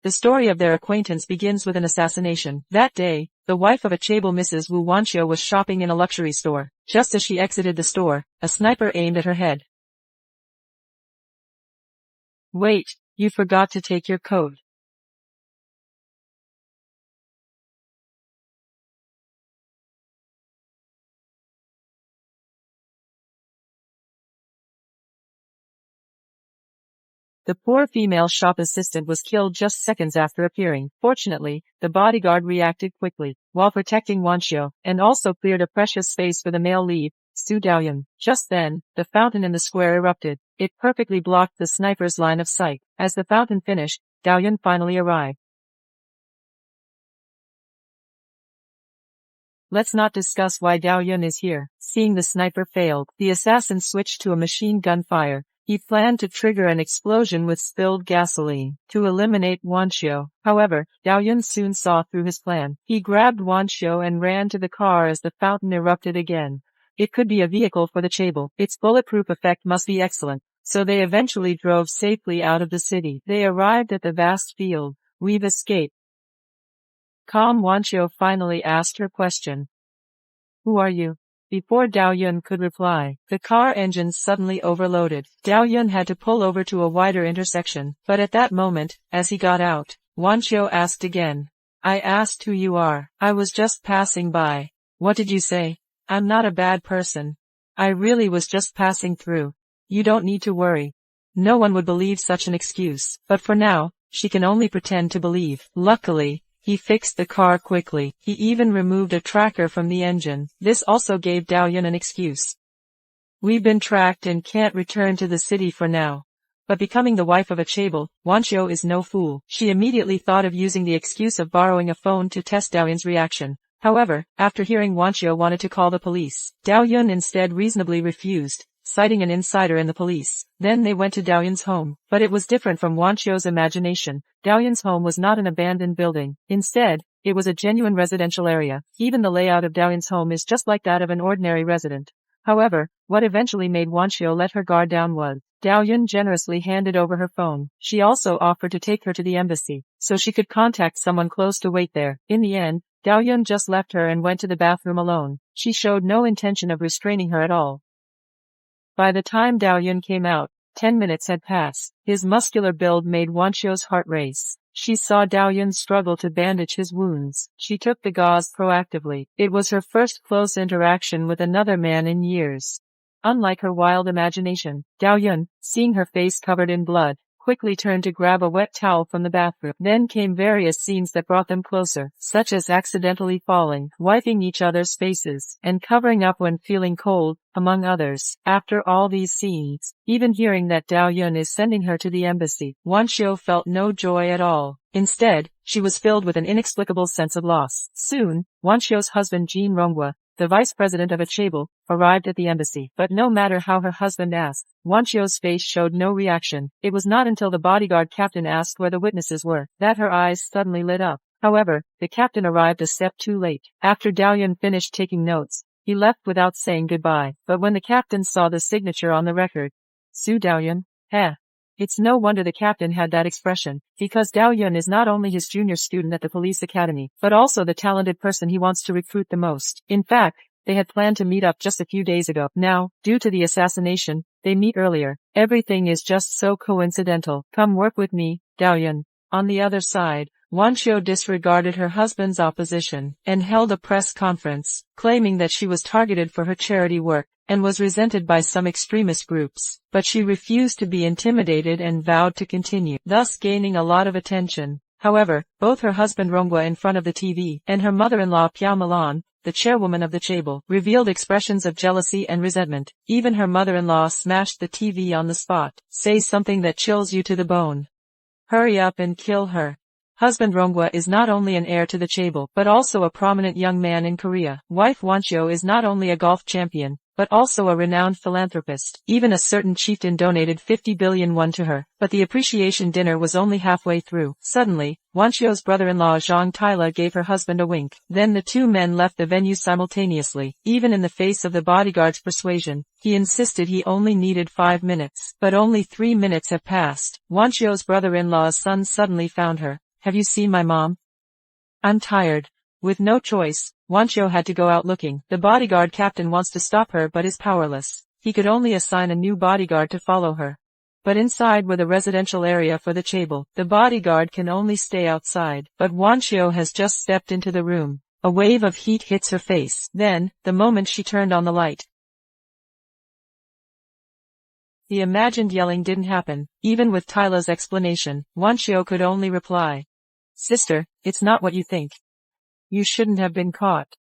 The story of their acquaintance begins with an assassination. That day, the wife of a chaebol Mrs. Wu Wanxiu was shopping in a luxury store. Just as she exited the store, a sniper aimed at her head. Wait, you forgot to take your coat. The poor female shop assistant was killed just seconds after appearing. Fortunately, the bodyguard reacted quickly, while protecting Wanxiu, and also cleared a precious space for the male lead, Su Daoyun. Just then, the fountain in the square erupted. It perfectly blocked the sniper's line of sight. As the fountain finished, Daoyun finally arrived. Let's not discuss why Daoyun is here. Seeing the sniper failed, the assassin switched to a machine gun fire. He planned to trigger an explosion with spilled gasoline to eliminate Wanxiu. However, Daoyun soon saw through his plan. He grabbed Wanxiu and ran to the car as the fountain erupted again. It could be a vehicle for the chaebol. Its bulletproof effect must be excellent. So they eventually drove safely out of the city. They arrived at the vast field. We've escaped. Calm Wanxiu finally asked her question. Who are you? Before Daoyun could reply, the car engines suddenly overloaded. Daoyun had to pull over to a wider intersection, but at that moment, as he got out, Wanxiu asked again. I asked who you are. I was just passing by. What did you say? I'm not a bad person. I really was just passing through. You don't need to worry. No one would believe such an excuse, but for now, she can only pretend to believe. Luckily, he fixed the car quickly. He even removed a tracker from the engine. This also gave Daoyun an excuse. We've been tracked and can't return to the city for now. But becoming the wife of a chaebol, Wanxiu is no fool. She immediately thought of using the excuse of borrowing a phone to test Daoyun's reaction. However, after hearing Wanxiu wanted to call the police, Daoyun instead reasonably refused, citing an insider in the police. Then they went to Daoyun's home, but it was different from Wanxiu's imagination. Daoyun's home was not an abandoned building. Instead, it was a genuine residential area. Even the layout of Daoyun's home is just like that of an ordinary resident. However, what eventually made Wanxiu let her guard down was, Daoyun generously handed over her phone. She also offered to take her to the embassy, so she could contact someone close to wait there. In the end, Daoyun just left her and went to the bathroom alone. She showed no intention of restraining her at all. By the time Daoyun came out, 10 minutes had passed. His muscular build made Wanxiu's heart race. She saw Daoyun struggle to bandage his wounds. She took the gauze proactively. It was her first close interaction with another man in years. Unlike her wild imagination, Daoyun, seeing her face covered in blood, quickly turned to grab a wet towel from the bathroom. Then came various scenes that brought them closer, such as accidentally falling, wiping each other's faces, and covering up when feeling cold, among others. After all these scenes, even hearing that Daoyun is sending her to the embassy, Wanxiu felt no joy at all. Instead, she was filled with an inexplicable sense of loss. Soon, Wanxiu's husband Jean Ronghua, the vice president of a chaebol, arrived at the embassy. But no matter how her husband asked, Wanxiu's face showed no reaction. It was not until the bodyguard captain asked where the witnesses were, that her eyes suddenly lit up. However, the captain arrived a step too late. After Daoyun finished taking notes, he left without saying goodbye. But when the captain saw the signature on the record, Su Daoyun, it's no wonder the captain had that expression, because Daoyun is not only his junior student at the police academy, but also the talented person he wants to recruit the most. In fact, they had planned to meet up just a few days ago. Now, due to the assassination, they meet earlier. Everything is just so coincidental. Come work with me, Daoyun. On the other side, Wanxiu disregarded her husband's opposition, and held a press conference, claiming that she was targeted for her charity work, and was resented by some extremist groups, but she refused to be intimidated and vowed to continue, thus gaining a lot of attention. However, both her husband Ronghua in front of the TV, and her mother-in-law Piao Milan, the chairwoman of the chaebol, revealed expressions of jealousy and resentment. Even her mother-in-law smashed the TV on the spot. Say something that chills you to the bone. Hurry up and kill her. Husband Ronghua is not only an heir to the chaebol, but also a prominent young man in Korea. Wife Wanxiu is not only a golf champion, but also a renowned philanthropist. Even a certain chieftain donated 50 billion won to her, but the appreciation dinner was only halfway through. Suddenly, Wanxiu's brother-in-law Zhang Taila gave her husband a wink. Then the two men left the venue simultaneously. Even in the face of the bodyguard's persuasion, he insisted he only needed 5 minutes. But only 3 minutes have passed. Wanxiu's brother-in-law's son suddenly found her, Have you seen my mom? I'm tired. With no choice, Wancho had to go out looking. The bodyguard captain wants to stop her but is powerless. He could only assign a new bodyguard to follow her. But inside were the residential area for the Chable. The bodyguard can only stay outside. But Wancho has just stepped into the room. A wave of heat hits her face. Then, the moment she turned on the light, the imagined yelling didn't happen. Even with Tyla's explanation, Wancho could only reply, "Sister, it's not what you think. You shouldn't have been caught."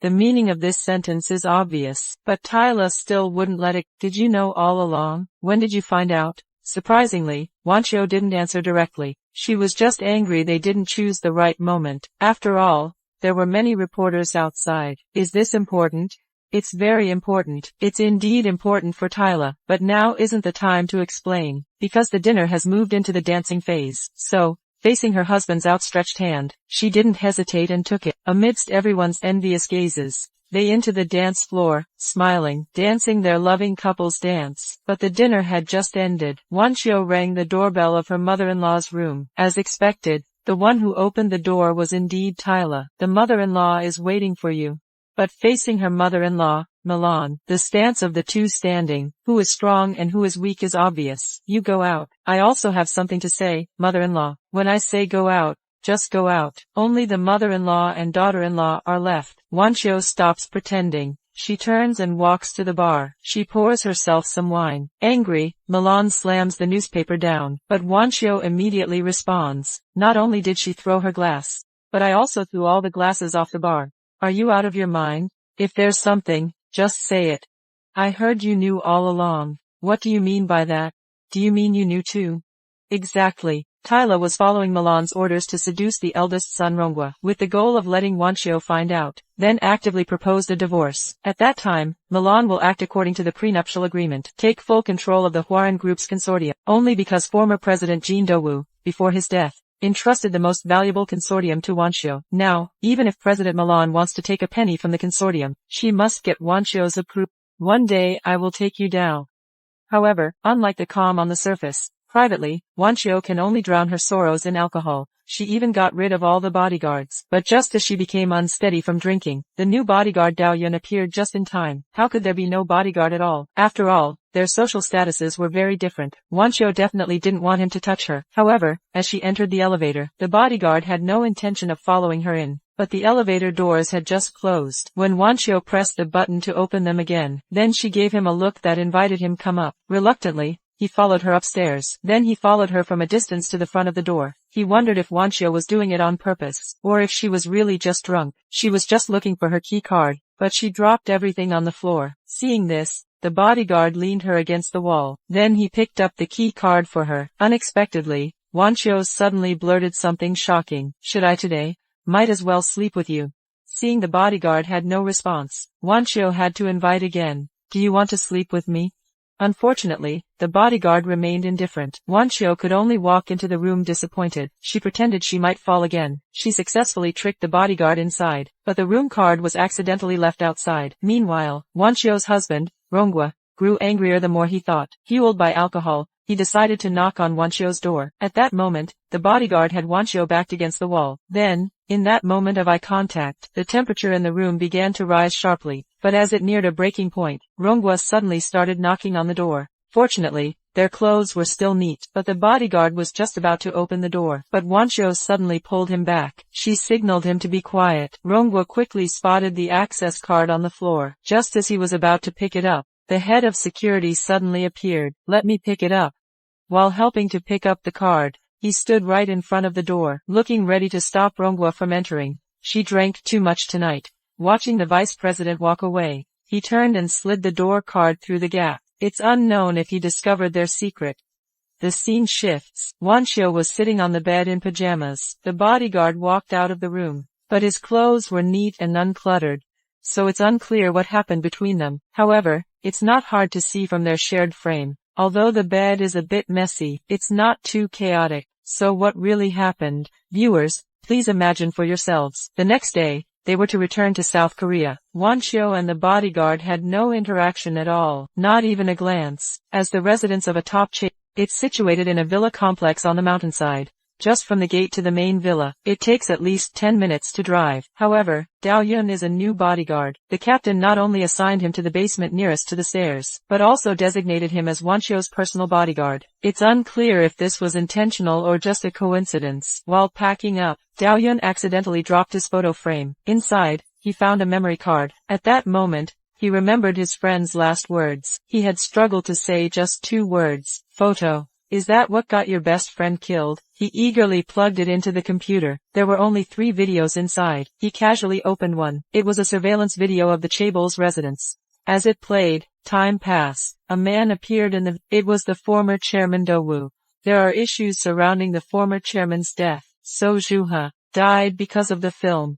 The meaning of this sentence is obvious, but Tyla still wouldn't let it. "Did you know all along? When did you find out?" Surprisingly, Wancho didn't answer directly. She was just angry they didn't choose the right moment. After all, there were many reporters outside. Is this important? It's very important. It's indeed important for Tyla, but now isn't the time to explain, because the dinner has moved into the dancing phase. So, facing her husband's outstretched hand, she didn't hesitate and took it. Amidst everyone's envious gazes, they into the dance floor, smiling, dancing their loving couple's dance. But the dinner had just ended. Wancho rang the doorbell of her mother-in-law's room. As expected, the one who opened the door was indeed Tyla. "The mother-in-law is waiting for you." But facing her mother-in-law, Milan, the stance of the two standing, who is strong and who is weak is obvious. "You go out. I also have something to say, mother-in-law. When I say go out, just go out." Only the mother-in-law and daughter-in-law are left. Wancho stops pretending. She turns and walks to the bar. She pours herself some wine. Angry, Milan slams the newspaper down. But Wancho immediately responds. "Not only did she throw her glass, but I also threw all the glasses off the bar. Are you out of your mind? If there's something, just say it. I heard you knew all along." "What do you mean by that? Do you mean you knew too?" "Exactly." Tyla was following Milan's orders to seduce the eldest son Rongwa, with the goal of letting Wancho find out, then actively proposed a divorce. At that time, Milan will act according to the prenuptial agreement, take full control of the Huaran Group's consortium, only because former President Jin Dowu, before his death, entrusted the most valuable consortium to Wancho. Now, even if President Milan wants to take a penny from the consortium, she must get Wancho's approval. "One day I will take you down." However, unlike the calm on the surface, privately, Wancho can only drown her sorrows in alcohol. She even got rid of all the bodyguards. But just as she became unsteady from drinking, the new bodyguard Dao Yun appeared just in time. How could there be no bodyguard at all? After all, their social statuses were very different. Wancho definitely didn't want him to touch her. However, as she entered the elevator, the bodyguard had no intention of following her in. But the elevator doors had just closed when Wancho pressed the button to open them again. Then she gave him a look that invited him come up. Reluctantly, he followed her upstairs. Then he followed her from a distance to the front of the door. He wondered if Wancho was doing it on purpose, or if she was really just drunk. She was just looking for her key card, but she dropped everything on the floor. Seeing this, the bodyguard leaned her against the wall. Then he picked up the key card for her. Unexpectedly, Wancho suddenly blurted something shocking. "Should I today? Might as well sleep with you." Seeing the bodyguard had no response, Wancho had to invite again. "Do you want to sleep with me?" Unfortunately, the bodyguard remained indifferent. Wancho could only walk into the room disappointed. She pretended she might fall again. She successfully tricked the bodyguard inside, but the room card was accidentally left outside. Meanwhile, Wancho's husband, Rongwa, grew angrier the more he thought. Fueled by alcohol, he decided to knock on Wancho's door. At that moment, the bodyguard had Wancho backed against the wall. Then, in that moment of eye contact, the temperature in the room began to rise sharply. But as it neared a breaking point, Rongwa suddenly started knocking on the door. Fortunately, their clothes were still neat, but the bodyguard was just about to open the door. But Wancho suddenly pulled him back. She signaled him to be quiet. Rongwa quickly spotted the access card on the floor. Just as he was about to pick it up, the head of security suddenly appeared. "Let me pick it up." While helping to pick up the card, he stood right in front of the door, looking ready to stop Rongwa from entering. She drank too much tonight. Watching the vice president walk away, he turned and slid the door card through the gap. It's unknown if he discovered their secret. The scene shifts. Wancho was sitting on the bed in pajamas. The bodyguard walked out of the room, but his clothes were neat and uncluttered, so it's unclear what happened between them. However, it's not hard to see from their shared frame. Although the bed is a bit messy, it's not too chaotic. So what really happened? Viewers, please imagine for yourselves. The next day, they were to return to South Korea. Wancho and the bodyguard had no interaction at all, not even a glance. As the residence of a top chain, it's situated in a villa complex on the mountainside. just from the gate to the main villa. It takes at least 10 minutes to drive. However, Dao Yun is a new bodyguard. The captain not only assigned him to the basement nearest to the stairs, but also designated him as Wancho's personal bodyguard. It's unclear if this was intentional or just a coincidence. While packing up, Dao Yun accidentally dropped his photo frame. Inside, he found a memory card. At that moment, he remembered his friend's last words. He had struggled to say just 2 words. Photo. Is that what got your best friend killed? He eagerly plugged it into the computer. There were only 3 videos inside. He casually opened one. It was a surveillance video of the Chaebol's residence. As it played, time passed. A man appeared in the... It was the former chairman Do Woo. There are issues surrounding the former chairman's death. So Zhuha died because of the film.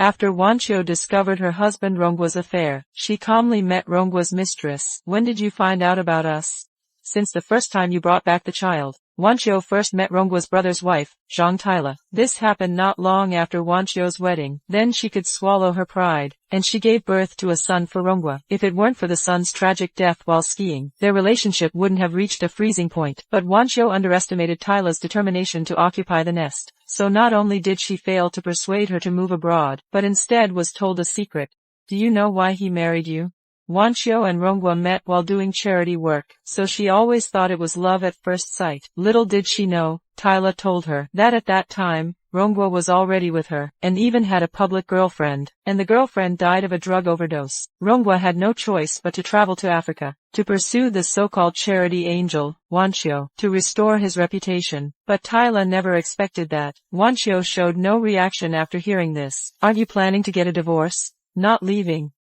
After Wancho discovered her husband Ronggua's affair, she calmly met Ronggua's mistress. When did you find out about us? Since the first time you brought back the child. Wancho first met Ronggua's brother's wife, Zhang Tyla. This happened not long after Wancho's wedding. Then she could swallow her pride, and she gave birth to a son for Ronggua. If it weren't for the son's tragic death while skiing, their relationship wouldn't have reached a freezing point. But Wancho underestimated Tyla's determination to occupy the nest. So not only did she fail to persuade her to move abroad, but instead was told a secret. Do you know why he married you? Wancho and Ronggua met while doing charity work, so she always thought it was love at first sight. Little did she know, Tyla told her, that at that time, Ronggua was already with her, and even had a public girlfriend, and the girlfriend died of a drug overdose. Ronggua had no choice but to travel to Africa, to pursue the so-called charity angel, Wancho, to restore his reputation. But Tyla never expected that. Wancho showed no reaction after hearing this. Aren't you planning to get a divorce? Not leaving.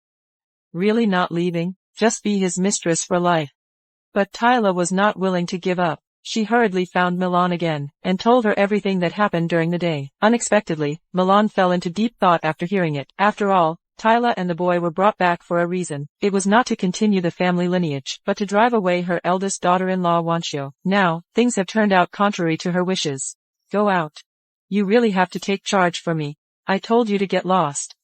Really not leaving? Just be his mistress for life. But Tyla was not willing to give up. She hurriedly found Milan again, and told her everything that happened during the day. Unexpectedly, Milan fell into deep thought after hearing it. After all, Tyla and the boy were brought back for a reason. It was not to continue the family lineage, but to drive away her eldest daughter-in-law Wancho. Now, things have turned out contrary to her wishes. Go out. You really have to take charge for me. I told you to get lost.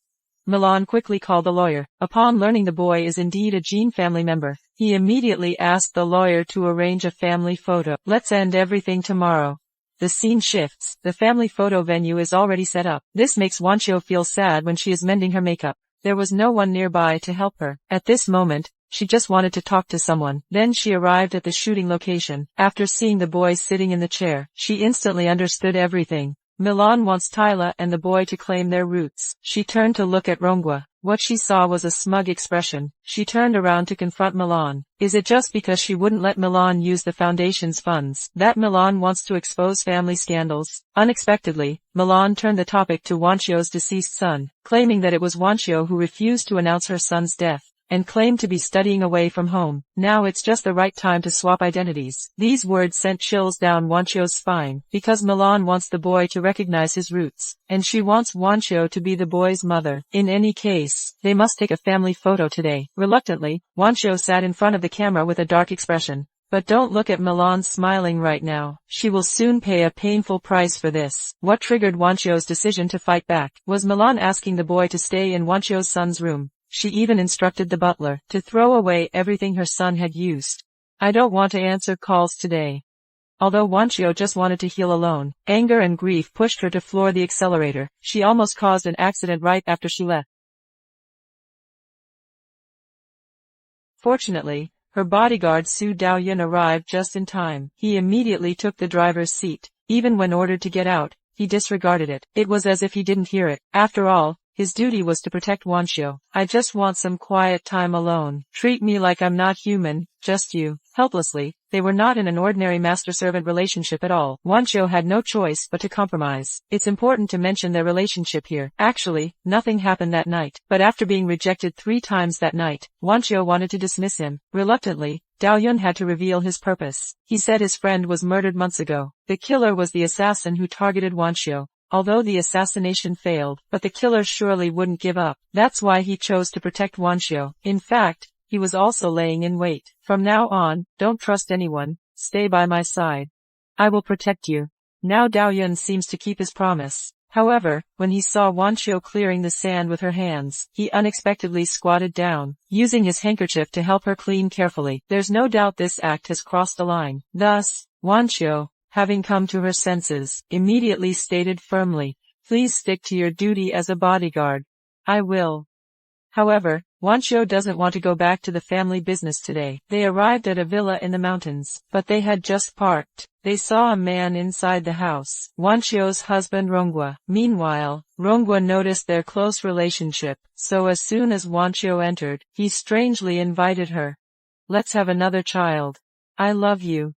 Milan quickly called the lawyer. Upon learning the boy is indeed a Jean family member, he immediately asked the lawyer to arrange a family photo. Let's end everything tomorrow. The scene shifts. The family photo venue is already set up. This makes Wancho feel sad when she is mending her makeup. There was no one nearby to help her. At this moment, she just wanted to talk to someone. Then she arrived at the shooting location. After seeing the boy sitting in the chair, she instantly understood everything. Milan wants Tyla and the boy to claim their roots. She turned to look at Ronggua. What she saw was a smug expression. She turned around to confront Milan. Is it just because she wouldn't let Milan use the foundation's funds that Milan wants to expose family scandals? Unexpectedly, Milan turned the topic to Wancho's deceased son, claiming that it was Wancho who refused to announce her son's death, and claimed to be studying away from home. Now it's just the right time to swap identities. These words sent chills down Wancho's spine, because Milan wants the boy to recognize his roots, and she wants Wancho to be the boy's mother. In any case, they must take a family photo today. Reluctantly, Wancho sat in front of the camera with a dark expression. But don't look at Milan smiling right now. She will soon pay a painful price for this. What triggered Wancho's decision to fight back? Was Milan asking the boy to stay in Wancho's son's room? She even instructed the butler to throw away everything her son had used. I don't want to answer calls today. Although Wancho just wanted to heal alone, anger and grief pushed her to floor the accelerator. She almost caused an accident right after she left. Fortunately, her bodyguard Su Daoyun arrived just in time. He immediately took the driver's seat. Even when ordered to get out, he disregarded it. It was as if he didn't hear it. After all, his duty was to protect Wancho. I just want some quiet time alone. Treat me like I'm not human, just you. Helplessly, they were not in an ordinary master-servant relationship at all. Wancho had no choice but to compromise. It's important to mention their relationship here. Actually, nothing happened that night. But after being rejected 3 times that night, Wancho wanted to dismiss him. Reluctantly, Daoyun had to reveal his purpose. He said his friend was murdered months ago. The killer was the assassin who targeted Wancho. Although the assassination failed, but the killer surely wouldn't give up. That's why he chose to protect Wancho. In fact, he was also laying in wait. From now on, don't trust anyone. Stay by my side. I will protect you. Now Daoyun seems to keep his promise. However, when he saw Wancho clearing the sand with her hands, he unexpectedly squatted down, using his handkerchief to help her clean carefully. There's no doubt this act has crossed a line. Thus, Wancho, having come to her senses, immediately stated firmly, "Please stick to your duty as a bodyguard." "I will." However, Wancho doesn't want to go back to the family business today. They arrived at a villa in the mountains, but they had just parked. They saw a man inside the house, Wancho's husband Rongwa. Meanwhile, Rongwa noticed their close relationship, so as soon as Wancho entered, he strangely invited her. "Let's have another child. I love you."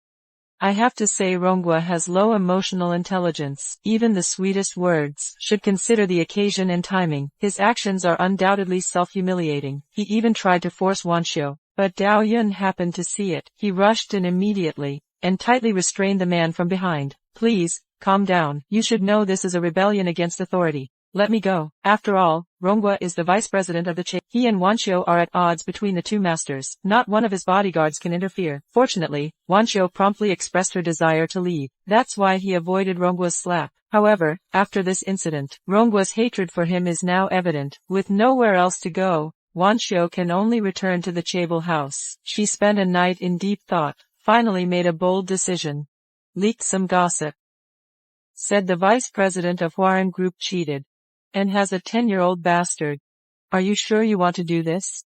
I have to say Rongwa has low emotional intelligence. Even the sweetest words should consider the occasion and timing. His actions are undoubtedly self-humiliating. He even tried to force Wancho, but Dao Yun happened to see it. He rushed in immediately, and tightly restrained the man from behind. "Please, calm down. You should know this is a rebellion against authority. Let me go." After all, Rongwa is the vice president of the chain. He and Wancho are at odds between the two masters. Not one of his bodyguards can interfere. Fortunately, Wancho promptly expressed her desire to leave. That's why he avoided Rongwa's slap. However, after this incident, Rongwa's hatred for him is now evident. With nowhere else to go, Wancho can only return to the chaebol house. She spent a night in deep thought, finally made a bold decision. "Leaked some gossip," said the vice president of Huaran Group. "Cheated. And has a 10-year-old bastard. Are you sure you want to do this?"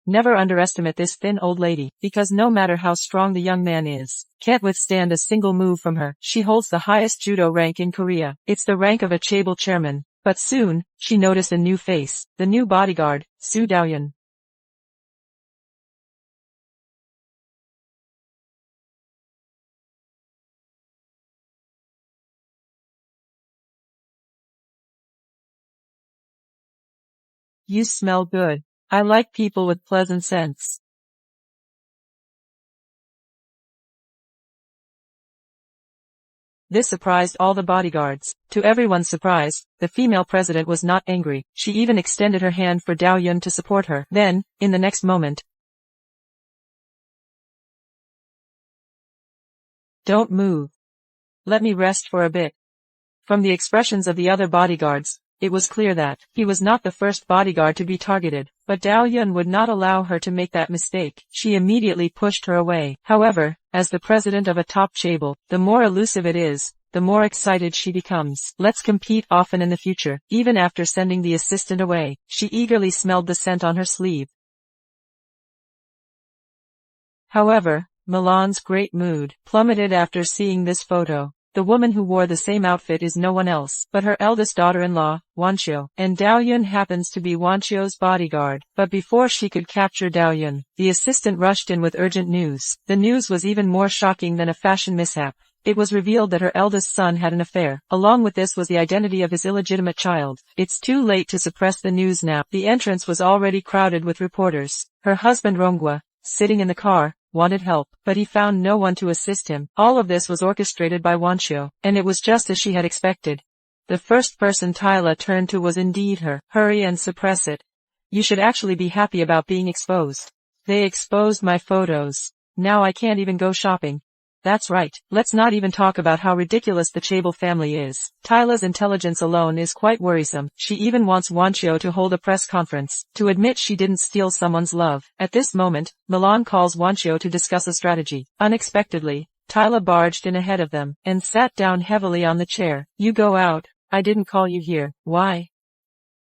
Never underestimate this thin old lady, because no matter how strong the young man is, can't withstand a single move from her. She holds the highest judo rank in Korea. It's the rank of a chaebol chairman. But soon, she noticed a new face, the new bodyguard, Su Daoyun. "You smell good. I like people with pleasant scents." This surprised all the bodyguards. To everyone's surprise, the female president was not angry. She even extended her hand for Dao Yun to support her. Then, in the next moment, "Don't move. Let me rest for a bit." From the expressions of the other bodyguards, it was clear that he was not the first bodyguard to be targeted, but Dao Yun would not allow her to make that mistake. She immediately pushed her away. However, as the president of a top chaebol, the more elusive it is, the more excited she becomes. "Let's compete often in the future." Even after sending the assistant away, she eagerly smelled the scent on her sleeve. However, Milan's great mood plummeted after seeing this photo. The woman who wore the same outfit is no one else but her eldest daughter-in-law, Wancho, and Dao Yun happens to be Wancho's bodyguard. But before she could capture Dao Yun, the assistant rushed in with urgent news. The news was even more shocking than a fashion mishap. It was revealed that her eldest son had an affair. Along with this was the identity of his illegitimate child. It's too late to suppress the news now. The entrance was already crowded with reporters. Her husband Rongwa, sitting in the car, wanted help, but he found no one to assist him. All of this was orchestrated by Wancho, and it was just as she had expected. The first person Tyla turned to was indeed her. "Hurry and suppress it. You should actually be happy about being exposed. They exposed my photos. Now I can't even go shopping." That's right. Let's not even talk about how ridiculous the chaebol family is. Tyla's intelligence alone is quite worrisome. She even wants Wancho to hold a press conference, to admit she didn't steal someone's love. At this moment, Milan calls Wancho to discuss a strategy. Unexpectedly, Tyla barged in ahead of them, and sat down heavily on the chair. "You go out. I didn't call you here." "Why?"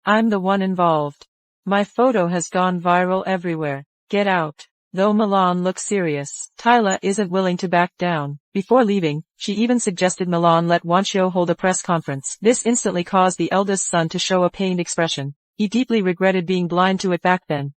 "I'm the one involved. My photo has gone viral everywhere. Get out." Though Milan looks serious, Tyla isn't willing to back down. Before leaving, she even suggested Milan let Wancho hold a press conference. This instantly caused the eldest son to show a pained expression. He deeply regretted being blind to it back then.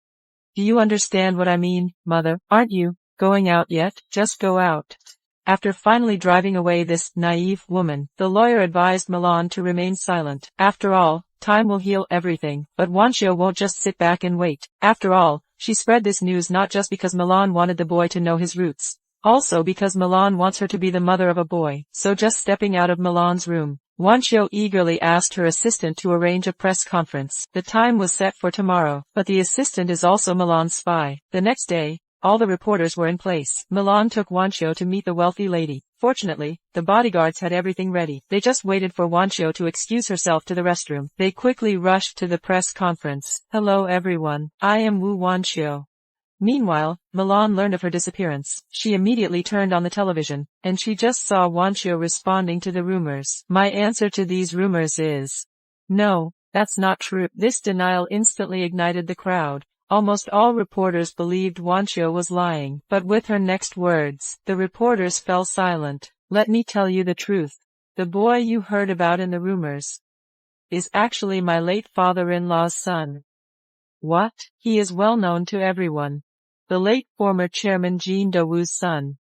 "Do you understand what I mean, mother? Aren't you going out yet? Just go out." After finally driving away this naive woman, the lawyer advised Milan to remain silent. After all, time will heal everything. But Wancho won't just sit back and wait. After all, she spread this news not just because Milan wanted the boy to know his roots, also because Milan wants her to be the mother of a boy. So just stepping out of Milan's room, Wancho eagerly asked her assistant to arrange a press conference. The time was set for tomorrow, but the assistant is also Milan's spy. The next day, All the reporters were in place. Milan took Wancho to meet the wealthy lady. Fortunately, the bodyguards had everything ready. They just waited for Wancho to excuse herself to the restroom. They quickly rushed to the press conference. "Hello everyone. I am Wu Wancho." Meanwhile, Milan learned of her disappearance. She immediately turned on the television, and she just saw Wancho responding to the rumors. "My answer to these rumors is, no, that's not true." This denial instantly ignited the crowd. Almost all reporters believed Wancho was lying, but with her next words, the reporters fell silent. "Let me tell you the truth. The boy you heard about in the rumors is actually my late father-in-law's son." "What?" "He is well known to everyone. The late former chairman Jean Dowu's son."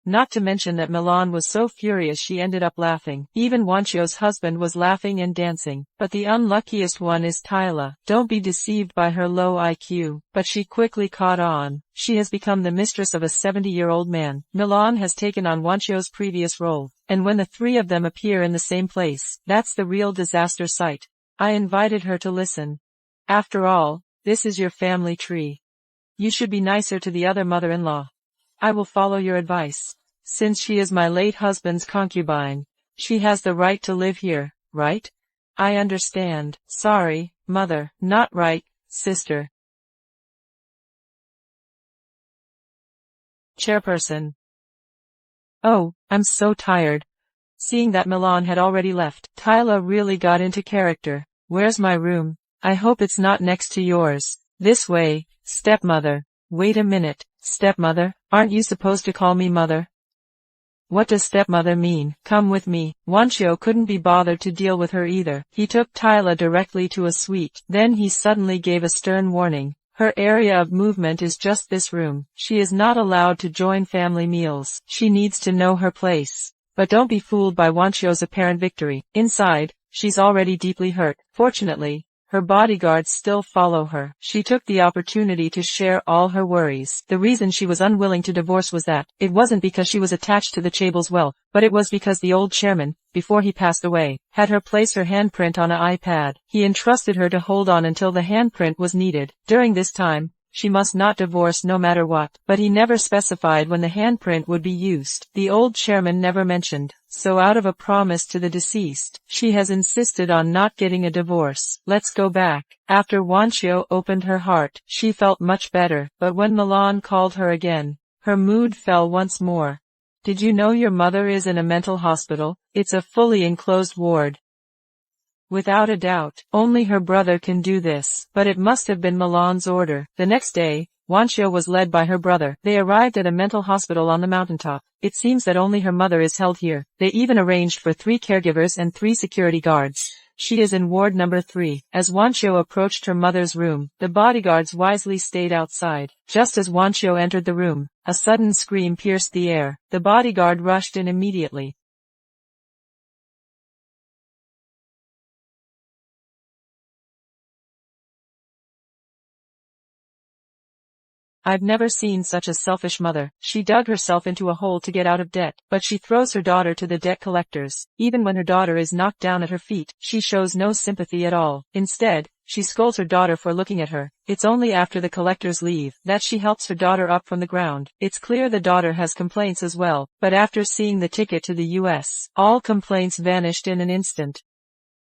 Not to mention that Milan was so furious she ended up laughing. Even Wancho's husband was laughing and dancing. But the unluckiest one is Tyla. Don't be deceived by her low IQ. But she quickly caught on. She has become the mistress of a 70-year-old man. Milan has taken on Wancho's previous role. And when the three of them appear in the same place, that's the real disaster site. I invited her to listen. After all, this is your family tree. You should be nicer to the other mother-in-law. I will follow your advice. Since she is my late husband's concubine, she has the right to live here, right? I understand. Sorry, mother. Not right, sister. Chairperson. Oh, I'm so tired. Seeing that Milan had already left, Tyla really got into character. Where's my room? I hope it's not next to yours. This way, stepmother. Wait a minute, stepmother, aren't you supposed to call me mother? What does stepmother mean? Come with me. Wancho couldn't be bothered to deal with her either. He took Tyla directly to a suite. Then he suddenly gave a stern warning. Her area of movement is just this room. She is not allowed to join family meals. She needs to know her place. But don't be fooled by Wancho's apparent victory. Inside, she's already deeply hurt. Fortunately, her bodyguards still follow her. She took the opportunity to share all her worries. The reason she was unwilling to divorce was that it wasn't because she was attached to the Chables well, but it was because the old chairman, before he passed away, had her place her handprint on an iPad. He entrusted her to hold on until the handprint was needed. During this time, she must not divorce no matter what. But he never specified when the handprint would be used. The old chairman never mentioned. So out of a promise to the deceased, she has insisted on not getting a divorce. Let's go back. After Wancho opened her heart, she felt much better. But when Milan called her again, her mood fell once more. Did you know your mother is in a mental hospital? It's a fully enclosed ward. Without a doubt, only her brother can do this, but it must have been Milan's order. The next day, Wancho was led by her brother. They arrived at a mental hospital on the mountaintop. It seems that only her mother is held here. They even arranged for 3 caregivers and 3 security guards. She is in ward number 3. As Wancho approached her mother's room, the bodyguards wisely stayed outside. Just as Wancho entered the room, a sudden scream pierced the air. The bodyguard rushed in immediately. I've never seen such a selfish mother. She dug herself into a hole to get out of debt, but she throws her daughter to the debt collectors. Even when her daughter is knocked down at her feet, she shows no sympathy at all. Instead, she scolds her daughter for looking at her. It's only after the collectors leave that she helps her daughter up from the ground. It's clear the daughter has complaints as well, but after seeing the ticket to the US, all complaints vanished in an instant.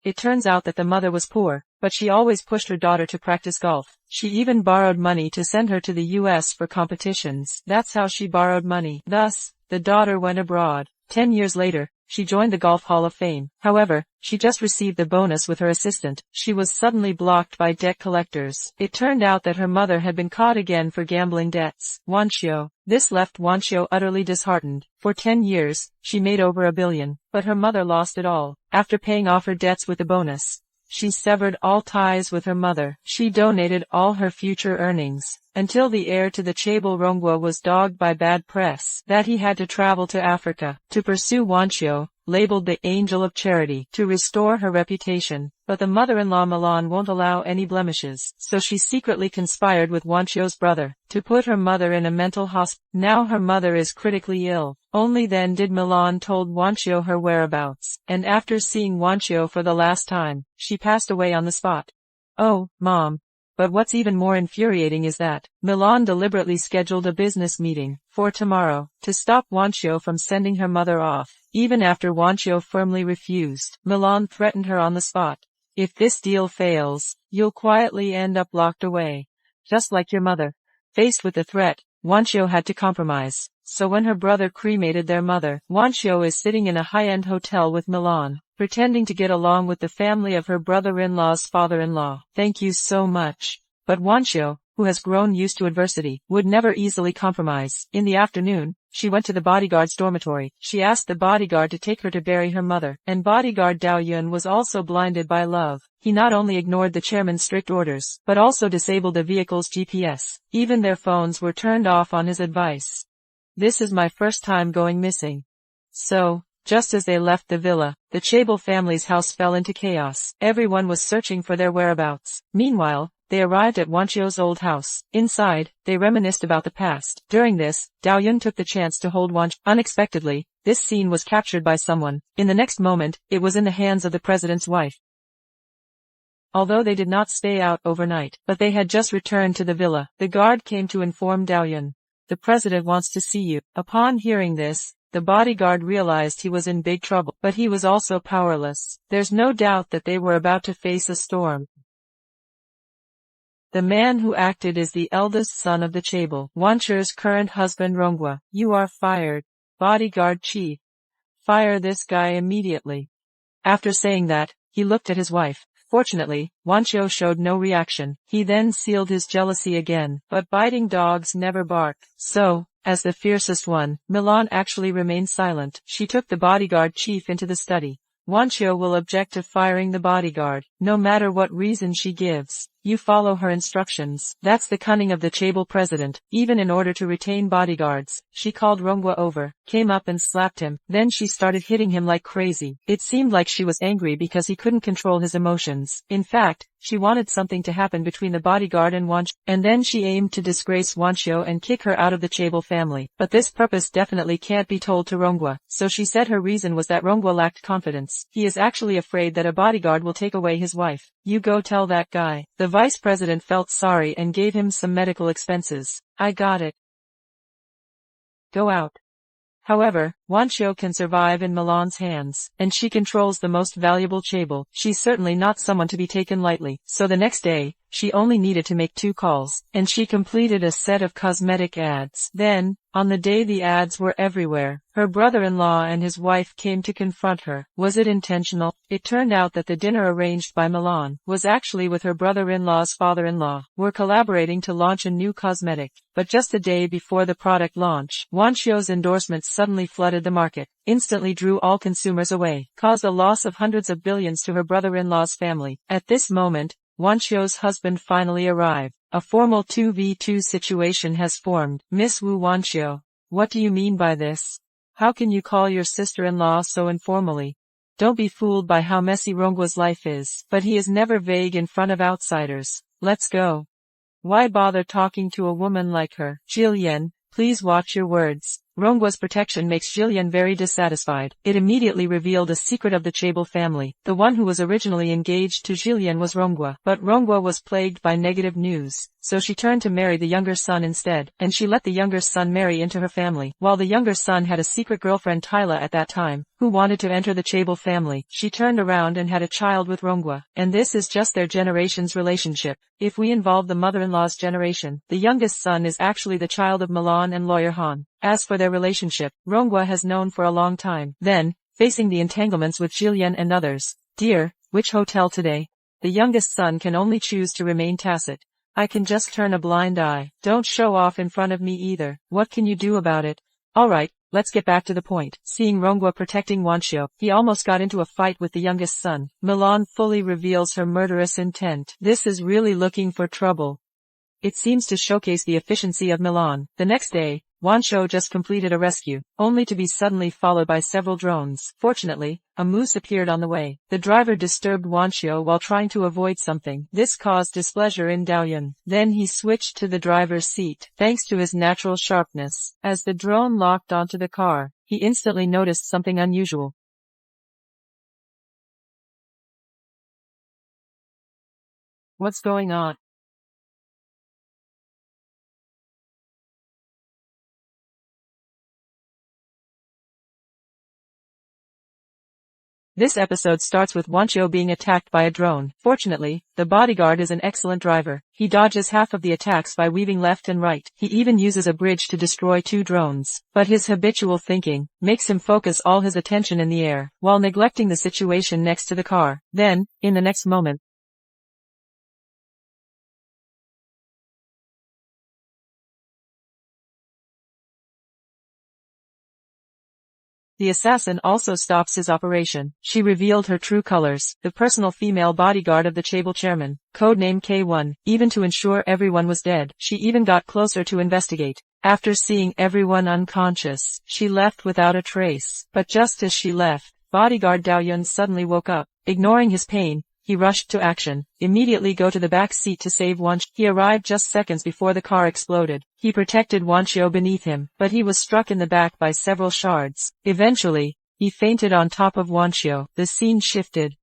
It turns out that the mother was poor, but she always pushed her daughter to practice golf. She even borrowed money to send her to the US for competitions. That's how she borrowed money. Thus, the daughter went abroad. 10 years later, she joined the Golf Hall of Fame. However, she just received the bonus with her assistant. She was suddenly blocked by debt collectors. It turned out that her mother had been caught again for gambling debts. Wancho. This left Wancho utterly disheartened. For 10 years, she made over $1 billion, but her mother lost it all. After paying off her debts with the bonus, she severed all ties with her mother. She donated all her future earnings, until the heir to the Chable Rongwa was dogged by bad press, that he had to travel to Africa to pursue Wancho, labeled the Angel of Charity, to restore her reputation. But the mother-in-law Milan won't allow any blemishes, so she secretly conspired with Wancho's brother to put her mother in a mental hospital. Now her mother is critically ill. Only then did Milan told Wancho her whereabouts, and after seeing Wancho for the last time, she passed away on the spot. Oh, Mom. But what's even more infuriating is that Milan deliberately scheduled a business meeting for tomorrow to stop Wancho from sending her mother off. Even after Wancho firmly refused, Milan threatened her on the spot. If this deal fails, you'll quietly end up locked away, just like your mother. Faced with the threat, Wancho had to compromise. So when her brother cremated their mother, Wancho is sitting in a high-end hotel with Milan, pretending to get along with the family of her brother-in-law's father-in-law. Thank you so much. But Wancho, who has grown used to adversity, would never easily compromise. In the afternoon, she went to the bodyguard's dormitory. She asked the bodyguard to take her to bury her mother, and bodyguard Dao Yun was also blinded by love. He not only ignored the chairman's strict orders, but also disabled the vehicle's GPS. Even their phones were turned off on his advice. This is my first time going missing. So, just as they left the villa, the Chable family's house fell into chaos. Everyone was searching for their whereabouts. Meanwhile, they arrived at Wancho's old house. Inside, they reminisced about the past. During this, Dao Yun took the chance to hold Wancho. Unexpectedly, this scene was captured by someone. In the next moment, it was in the hands of the president's wife. Although they did not stay out overnight, but they had just returned to the villa, the guard came to inform Dao Yun. The president wants to see you. Upon hearing this, the bodyguard realized he was in big trouble, but he was also powerless. There's no doubt that they were about to face a storm. The man who acted is the eldest son of the Chable, Wancho's current husband Rongwa. You are fired. Bodyguard chief. Fire this guy immediately. After saying that, he looked at his wife. Fortunately, Wancho showed no reaction. He then sealed his jealousy again, but biting dogs never bark. So, as the fiercest one, Milan actually remained silent. She took the bodyguard chief into the study. Wancho will object to firing the bodyguard, no matter what reason she gives. You follow her instructions. That's the cunning of the Chable president. Even in order to retain bodyguards, she called Rongwa over, came up and slapped him. Then she started hitting him like crazy. It seemed like she was angry because he couldn't control his emotions. In fact, she wanted something to happen between the bodyguard and Wancho, and then she aimed to disgrace Wancho and kick her out of the Chable family. But this purpose definitely can't be told to Rongwa, so she said her reason was that Rongwa lacked confidence. He is actually afraid that a bodyguard will take away his wife. You go tell that guy. The vice president felt sorry and gave him some medical expenses. I got it. Go out. However, Wancho can survive in Milan's hands, and she controls the most valuable Chable. She's certainly not someone to be taken lightly. So the next day, she only needed to make 2 calls, and she completed a set of cosmetic ads. Then, on the day the ads were everywhere, her brother-in-law and his wife came to confront her. Was it intentional? It turned out that the dinner arranged by Milan was actually with her brother-in-law's father-in-law. Were collaborating to launch a new cosmetic. But just a day before the product launch, Wancho's endorsements suddenly flooded the market, instantly drew all consumers away, caused a loss of hundreds of billions to her brother-in-law's family. At this moment, Wancho's husband finally arrived. A formal 2v2 situation has formed. Miss Wu Wancho, what do you mean by this? How can you call your sister-in-law so informally? Don't be fooled by how messy Rongwa's life is, but he is never vague in front of outsiders. Let's go. Why bother talking to a woman like her? Jillian, please watch your words. Rongwa's protection makes Jillian very dissatisfied. It immediately revealed a secret of the Chable family. The one who was originally engaged to Jillian was Rongwa, but Rongwa was plagued by negative news, so she turned to marry the younger son instead, and she let the younger son marry into her family. While the younger son had a secret girlfriend Tyla at that time, who wanted to enter the Chable family, she turned around and had a child with Rongwa, and this is just their generation's relationship. If we involve the mother-in-law's generation, the youngest son is actually the child of Milan and Lawyer Han. As for their relationship, Rongwa has known for a long time. Then, facing the entanglements with Jillian and others. Dear, which hotel today? The youngest son can only choose to remain tacit. I can just turn a blind eye. Don't show off in front of me either. What can you do about it? Alright, let's get back to the point. Seeing Rongwa protecting Wancho, he almost got into a fight with the youngest son. Milan fully reveals her murderous intent. This is really looking for trouble. It seems to showcase the efficiency of Milan. The next day, Wancho just completed a rescue, only to be suddenly followed by several drones. Fortunately, a moose appeared on the way. The driver disturbed Wancho while trying to avoid something. This caused displeasure in Dao Yun. Then he switched to the driver's seat, thanks to his natural sharpness. As the drone locked onto the car, he instantly noticed something unusual. What's going on? This episode starts with Wancho being attacked by a drone. Fortunately, the bodyguard is an excellent driver. He dodges half of the attacks by weaving left and right. He even uses a bridge to destroy 2 drones. But his habitual thinking makes him focus all his attention in the air, while neglecting the situation next to the car. Then, in the next moment, the assassin also stops his operation. She revealed her true colors, the personal female bodyguard of the Chable chairman, codename K1, even to ensure everyone was dead. She even got closer to investigate. After seeing everyone unconscious, she left without a trace. But just as she left, bodyguard Daoyun suddenly woke up. Ignoring his pain, he rushed to action. Immediately go to the back seat to save Wancho. He arrived just seconds before the car exploded. He protected Wancho beneath him, but he was struck in the back by several shards. Eventually, he fainted on top of Wancho. The scene shifted.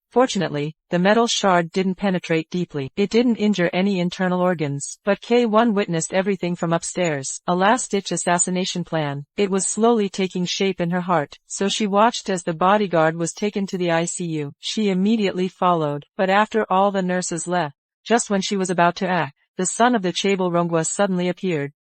Fortunately, the metal shard didn't penetrate deeply. It didn't injure any internal organs. But K1 witnessed everything from upstairs. A last-ditch assassination plan. It was slowly taking shape in her heart, so she watched as the bodyguard was taken to the ICU. She immediately followed. But after all the nurses left, just when she was about to act, the son of the Chable Rongwa suddenly appeared.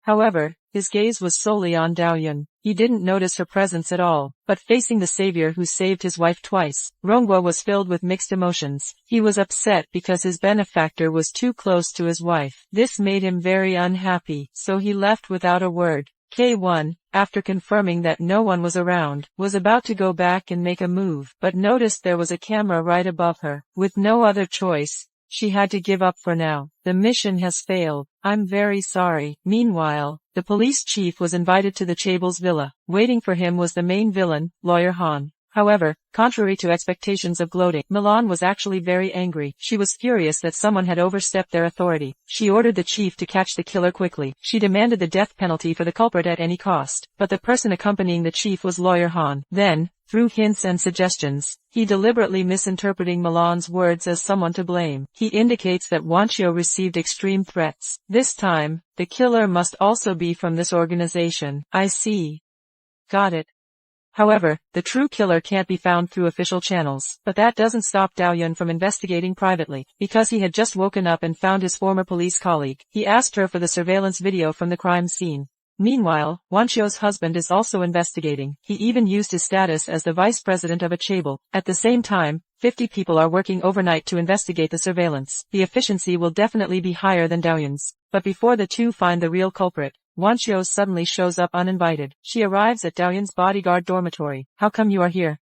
However, his gaze was solely on Daoyun. He didn't notice her presence at all. But facing the savior who saved his wife twice, Rongwa was filled with mixed emotions. He was upset because his benefactor was too close to his wife. This made him very unhappy, so he left without a word. K1, after confirming that no one was around, was about to go back and make a move, but noticed there was a camera right above her. With no other choice, she had to give up for now. The mission has failed. I'm very sorry. Meanwhile, the police chief was invited to the Chable's villa. Waiting for him was the main villain, Lawyer Han. However, contrary to expectations of gloating, Milan was actually very angry. She was furious that someone had overstepped their authority. She ordered the chief to catch the killer quickly. She demanded the death penalty for the culprit at any cost. But the person accompanying the chief was Lawyer Han. Then, through hints and suggestions, he deliberately misinterpreting Milan's words as someone to blame. He indicates that Wancho received extreme threats. This time, the killer must also be from this organization. I see. Got it. However, the true killer can't be found through official channels. But that doesn't stop Daoyun from investigating privately. Because he had just woken up and found his former police colleague, he asked her for the surveillance video from the crime scene. Meanwhile, Wancho's husband is also investigating. He even used his status as the vice president of a Chable. At the same time, 50 people are working overnight to investigate the surveillance. The efficiency will definitely be higher than Daoyun's. But before the two find the real culprit, Wancho suddenly shows up uninvited. She arrives at Daoyun's bodyguard dormitory. How come you are here?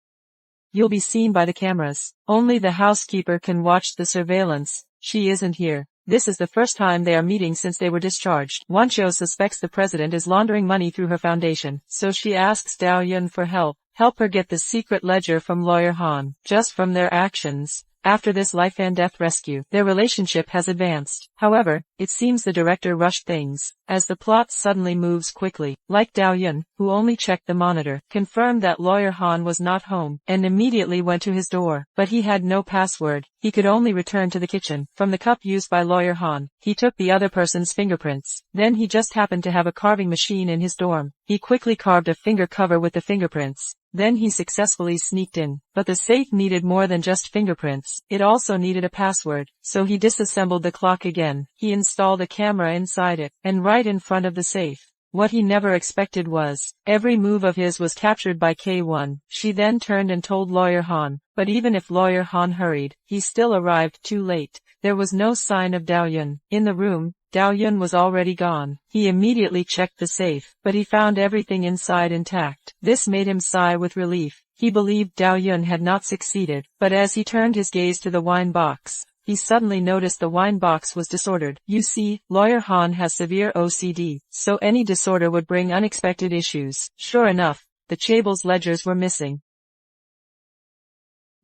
You'll be seen by the cameras. Only the housekeeper can watch the surveillance. She isn't here. This is the first time they are meeting since they were discharged. Wancho suspects the president is laundering money through her foundation, so she asks Daoyun for help. Help her get the secret ledger from Lawyer Han. Just from their actions, after this life and death rescue, their relationship has advanced. However, it seems the director rushed things, as the plot suddenly moves quickly. Like Daoyun, who only checked the monitor, confirmed that Lawyer Han was not home, and immediately went to his door. But he had no password. He could only return to the kitchen. From the cup used by Lawyer Han, he took the other person's fingerprints. Then he just happened to have a carving machine in his dorm. He quickly carved a finger cover with the fingerprints. Then he successfully sneaked in. But the safe needed more than just fingerprints. It also needed a password. So he disassembled the clock again. He installed a camera inside it, and right in front of the safe. What he never expected was, every move of his was captured by K1. She then turned and told Lawyer Han. But even if Lawyer Han hurried, he still arrived too late. There was no sign of Daoyun. In the room, Daoyun was already gone. He immediately checked the safe, but he found everything inside intact. This made him sigh with relief. He believed Daoyun had not succeeded, but as he turned his gaze to the wine box, he suddenly noticed the wine box was disordered. You see, Lawyer Han has severe OCD, so any disorder would bring unexpected issues. Sure enough, the Chable's ledgers were missing.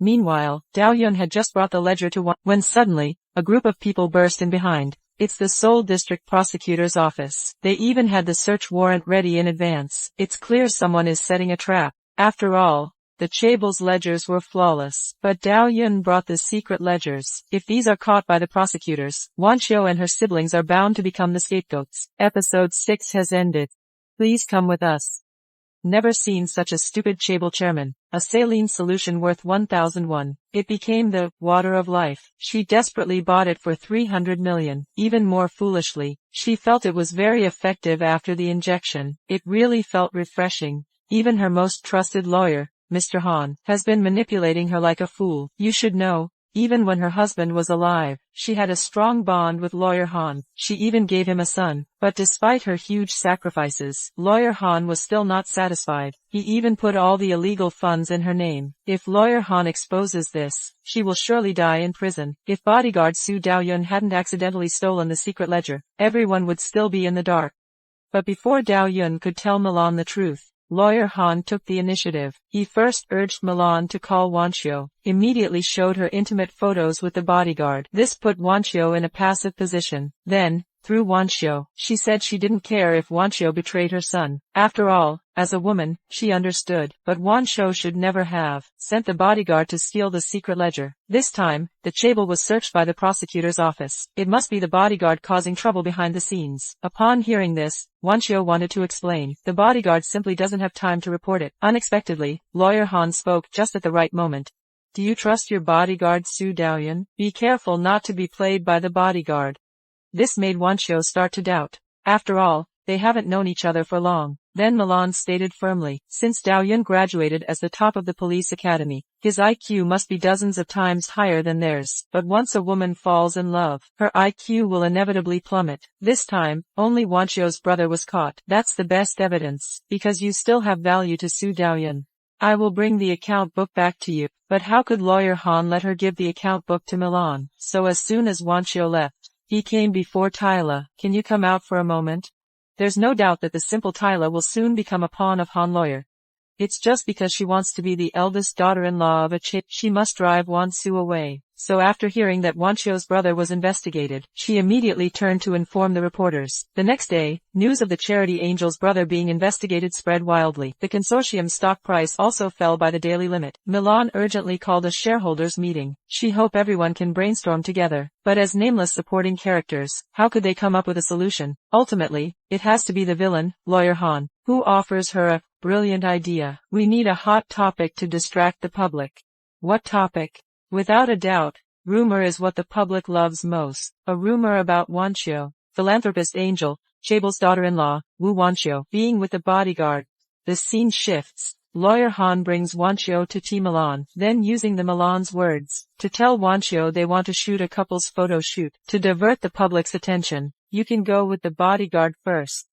Meanwhile, Daoyun had just brought the ledger to when suddenly, a group of people burst in behind. It's the Seoul District Prosecutor's office. They even had the search warrant ready in advance. It's clear someone is setting a trap. After all, the Chable's ledgers were flawless. But Daoyun brought the secret ledgers. If these are caught by the prosecutors, Wancho and her siblings are bound to become the scapegoats. Episode 6 has ended. Please come with us. Never seen such a stupid Chable chairman. A saline solution worth 1001. It became the water of life. She desperately bought it for 300 million. Even more foolishly, she felt it was very effective after the injection. It really felt refreshing. Even her most trusted lawyer, Mr. Han, has been manipulating her like a fool. You should know, even when her husband was alive, she had a strong bond with Lawyer Han. She even gave him a son. But despite her huge sacrifices, Lawyer Han was still not satisfied. He even put all the illegal funds in her name. If Lawyer Han exposes this, she will surely die in prison. If bodyguard Su Daoyun hadn't accidentally stolen the secret ledger, everyone would still be in the dark. But before Daoyun could tell Milan the truth, Lawyer Han took the initiative. He first urged Milan to call Wanxiu, immediately showed her intimate photos with the bodyguard. This put Wanxiu in a passive position. Then, through Wanxiu, she said she didn't care if Wanxiu betrayed her son. After all, as a woman, she understood. But Wanxiu should never have sent the bodyguard to steal the secret ledger. This time, the Chable was searched by the prosecutor's office. It must be the bodyguard causing trouble behind the scenes. Upon hearing this, Wanxiu wanted to explain. The bodyguard simply doesn't have time to report it. Unexpectedly, Lawyer Han spoke just at the right moment. Do you trust your bodyguard Su Daoyun? Be careful not to be played by the bodyguard. This made Wanxiu start to doubt. After all, they haven't known each other for long. Then Milan stated firmly, since Daoyun graduated as the top of the police academy, his IQ must be dozens of times higher than theirs. But once a woman falls in love, her IQ will inevitably plummet. This time, only Wanxiu's brother was caught. That's the best evidence, because you still have value to Su Daoyun. I will bring the account book back to you. But how could Lawyer Han let her give the account book to Milan? So as soon as Wanxiu left, he came before Tyla. Can you come out for a moment? There's no doubt that the simple Tyla will soon become a pawn of Han Lawyer. It's just because she wants to be the eldest daughter-in-law of a Chip, she must drive Wanxiu away. So after hearing that Wanxiu's brother was investigated, she immediately turned to inform the reporters. The next day, news of the charity angel's brother being investigated spread wildly. The consortium's stock price also fell by the daily limit. Milan urgently called a shareholders meeting. She hoped everyone can brainstorm together. But as nameless supporting characters, how could they come up with a solution? Ultimately, it has to be the villain, Lawyer Han, who offers her a brilliant idea. We need a hot topic to distract the public. What topic? Without a doubt, rumor is what the public loves most. A rumor about Wanxiu, philanthropist Angel, Chable's daughter-in-law, Wu Wanxiu, being with the bodyguard. The scene shifts. Lawyer Han brings Wanxiu to T Milan, then using the Milan's words, to tell Wanxiu they want to shoot a couple's photo shoot. To divert the public's attention, you can go with the bodyguard first.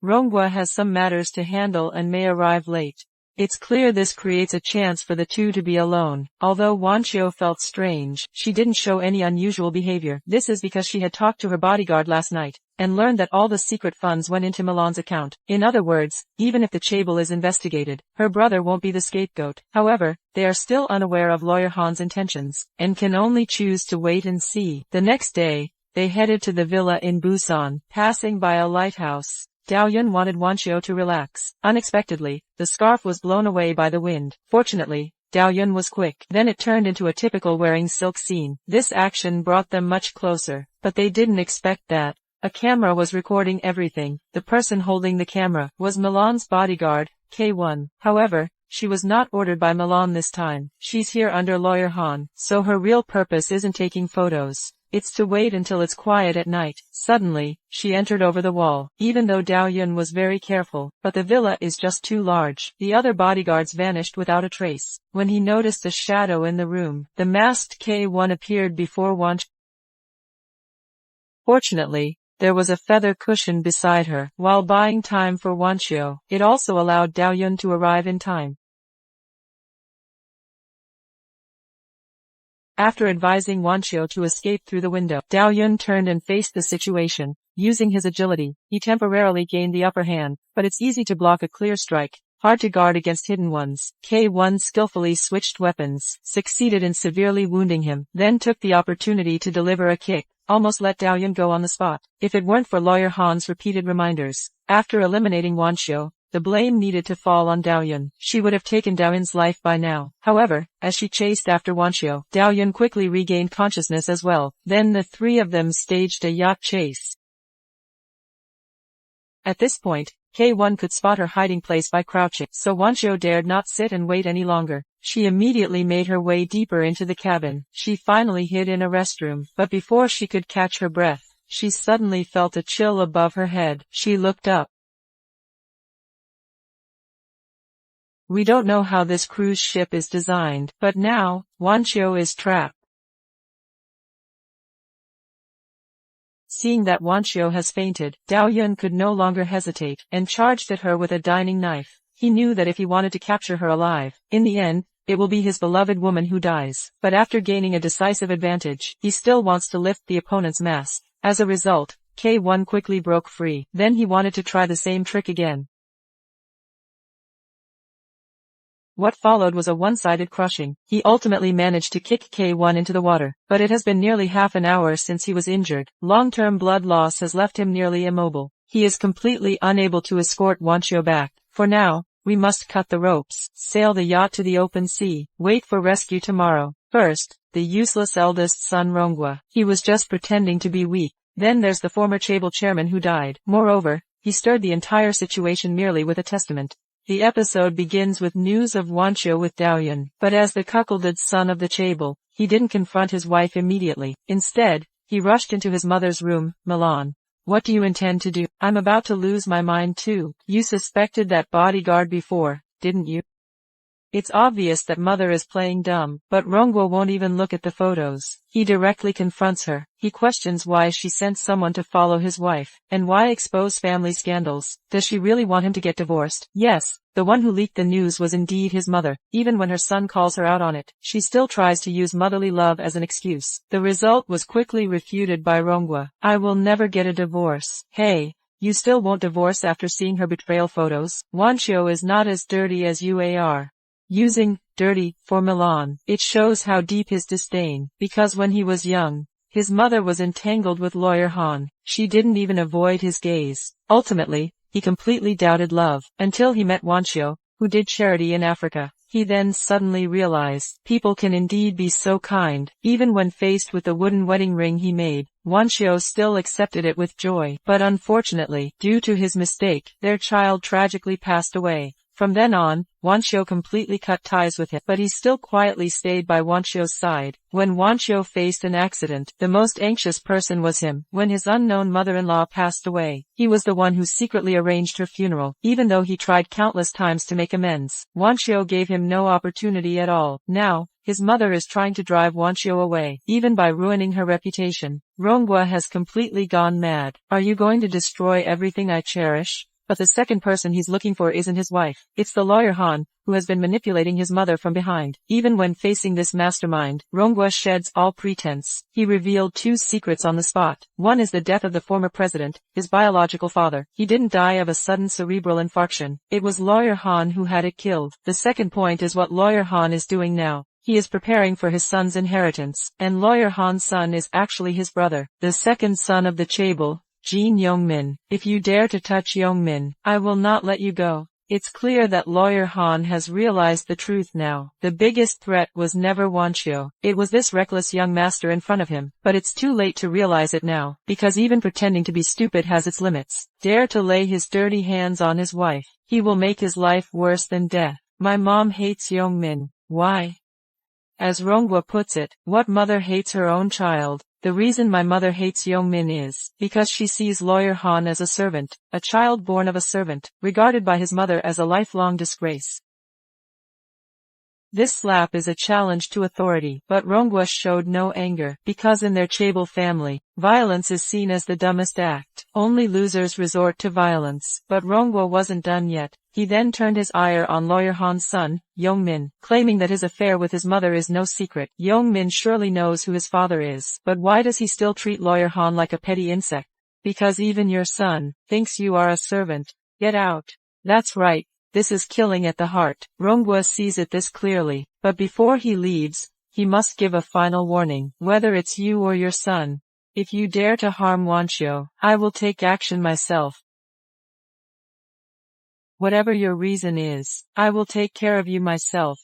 Ronghua has some matters to handle and may arrive late. It's clear this creates a chance for the two to be alone. Although Wanxiu felt strange, she didn't show any unusual behavior. This is because she had talked to her bodyguard last night, and learned that all the secret funds went into Milan's account. In other words, even if the Chable is investigated, her brother won't be the scapegoat. However, they are still unaware of Lawyer Han's intentions, and can only choose to wait and see. The next day, they headed to the villa in Busan, passing by a lighthouse. Daoyun wanted Wanxiu to relax. Unexpectedly, the scarf was blown away by the wind. Fortunately, Daoyun was quick. Then it turned into a typical wearing silk scene. This action brought them much closer, but they didn't expect that. A camera was recording everything. The person holding the camera was Milan's bodyguard, K1. However, she was not ordered by Milan this time. She's here under Lawyer Han, so her real purpose isn't taking photos. It's to wait until it's quiet at night. Suddenly, she entered over the wall, even though Daoyun was very careful. But the villa is just too large. The other bodyguards vanished without a trace. When he noticed a shadow in the room, the masked K1 appeared before Wanxiu. Fortunately, there was a feather cushion beside her. While buying time for Wanxiu, it also allowed Daoyun to arrive in time. After advising Wanxiu to escape through the window, Daoyun turned and faced the situation. Using his agility, he temporarily gained the upper hand, but it's easy to block a clear strike, hard to guard against hidden ones. K1 skillfully switched weapons, succeeded in severely wounding him, then took the opportunity to deliver a kick, almost let Daoyun go on the spot. If it weren't for Lawyer Han's repeated reminders, after eliminating Wanxiu, the blame needed to fall on Daoyun. She would have taken Daoyun's life by now. However, as she chased after Wanxiu, Daoyun quickly regained consciousness as well. Then the three of them staged a yacht chase. At this point, K1 could spot her hiding place by crouching, so Wancho dared not sit and wait any longer. She immediately made her way deeper into the cabin. She finally hid in a restroom, but before she could catch her breath, she suddenly felt a chill above her head. She looked up. We don't know how this cruise ship is designed, but now, Wancho is trapped. Seeing that Wancho has fainted, Dao Yun could no longer hesitate, and charged at her with a dining knife. He knew that if he wanted to capture her alive, in the end, it will be his beloved woman who dies. But after gaining a decisive advantage, he still wants to lift the opponent's mask. As a result, K1 quickly broke free. Then he wanted to try the same trick again. What followed was a one-sided crushing. He ultimately managed to kick K1 into the water, but it has been nearly half an hour since he was injured. Long-term blood loss has left him nearly immobile. He is completely unable to escort Wancho back. For now, we must cut the ropes, sail the yacht to the open sea, wait for rescue tomorrow. First, the useless eldest son Rongwa. He was just pretending to be weak. Then there's the former Chaebol chairman who died. Moreover, he stirred the entire situation merely with a testament. The episode begins with news of Wancho with Daoyun, but as the cuckolded son of the Chaebol, he didn't confront his wife immediately. Instead, he rushed into his mother's room. Milan, what do you intend to do? I'm about to lose my mind too. You suspected that bodyguard before, didn't you? It's obvious that mother is playing dumb, but Rongwa won't even look at the photos. He directly confronts her. He questions why she sent someone to follow his wife, and why expose family scandals. Does she really want him to get divorced? Yes, the one who leaked the news was indeed his mother. Even when her son calls her out on it, she still tries to use motherly love as an excuse. The result was quickly refuted by Rongwa. I will never get a divorce. Hey, you still won't divorce after seeing her betrayal photos? Wancho is not as dirty as you are. Using dirty for Milan, it shows how deep his disdain, because when he was young, his mother was entangled with Lawyer Han. She didn't even avoid his gaze. Ultimately, he completely doubted love, until he met Wancho, who did charity in Africa. He then suddenly realized, people can indeed be so kind. Even when faced with the wooden wedding ring he made, Wancho still accepted it with joy. But unfortunately, due to his mistake, their child tragically passed away. From then on, Wancho completely cut ties with him, but he still quietly stayed by Wancho's side. When Wancho faced an accident, the most anxious person was him. When his unknown mother-in-law passed away, he was the one who secretly arranged her funeral. Even though he tried countless times to make amends, Wancho gave him no opportunity at all. Now, his mother is trying to drive Wancho away, even by ruining her reputation. Rongwa has completely gone mad. Are you going to destroy everything I cherish? But the second person he's looking for isn't his wife. It's the lawyer Han, who has been manipulating his mother from behind. Even when facing this mastermind, Rongwa sheds all pretense. He revealed two secrets on the spot. One is the death of the former president, his biological father. He didn't die of a sudden cerebral infarction. It was lawyer Han who had it killed. The second point is what lawyer Han is doing now. He is preparing for his son's inheritance, and lawyer Han's son is actually his brother, the second son of the Chaebol, Jin Yongmin. If you dare to touch Yongmin, I will not let you go. It's clear that lawyer Han has realized the truth now. The biggest threat was never Wancho. It was this reckless young master in front of him. But it's too late to realize it now, because even pretending to be stupid has its limits. Dare to lay his dirty hands on his wife. He will make his life worse than death. My mom hates Yongmin. Why? As Rongwa puts it, what mother hates her own child? The reason my mother hates Yongmin is because she sees lawyer Han as a servant, a child born of a servant, regarded by his mother as a lifelong disgrace. This slap is a challenge to authority, but Rongwa showed no anger, because in their Chaebol family, violence is seen as the dumbest act. Only losers resort to violence. But Rongwa wasn't done yet. He then turned his ire on lawyer Han's son, Yongmin, claiming that his affair with his mother is no secret. Yongmin surely knows who his father is, but why does he still treat lawyer Han like a petty insect? Because even your son thinks you are a servant. Get out. That's right. This is killing at the heart. Rongwa sees it this clearly, but before he leaves, he must give a final warning. Whether it's you or your son, if you dare to harm Wancho, I will take action myself. Whatever your reason is, I will take care of you myself.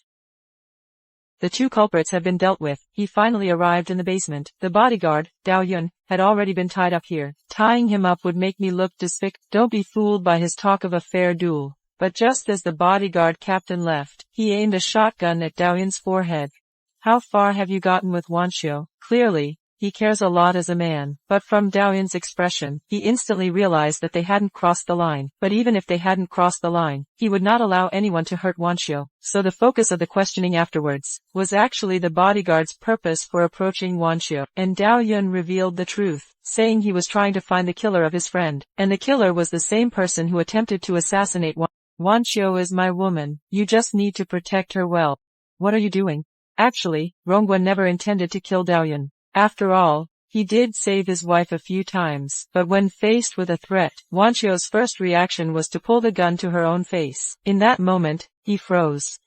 The two culprits have been dealt with. He finally arrived in the basement. The bodyguard, Dao Yun, had already been tied up here. Tying him up would make me look despicable. Don't be fooled by his talk of a fair duel. But just as the bodyguard captain left, he aimed a shotgun at Dao Yun's forehead. How far have you gotten with Wanxiu? Clearly, he cares a lot as a man. But from Dao Yun's expression, he instantly realized that they hadn't crossed the line. But even if they hadn't crossed the line, he would not allow anyone to hurt Wanxiu. So the focus of the questioning afterwards was actually the bodyguard's purpose for approaching Wanxiu. And Dao Yun revealed the truth, saying he was trying to find the killer of his friend. And the killer was the same person who attempted to assassinate Wanxiu is my woman. You just need to protect her well. What are you doing? Actually, Rongwa never intended to kill Dao Yun. After all, he did save his wife a few times, but when faced with a threat, Wanxiu's first reaction was to pull the gun to her own face. In that moment, he froze.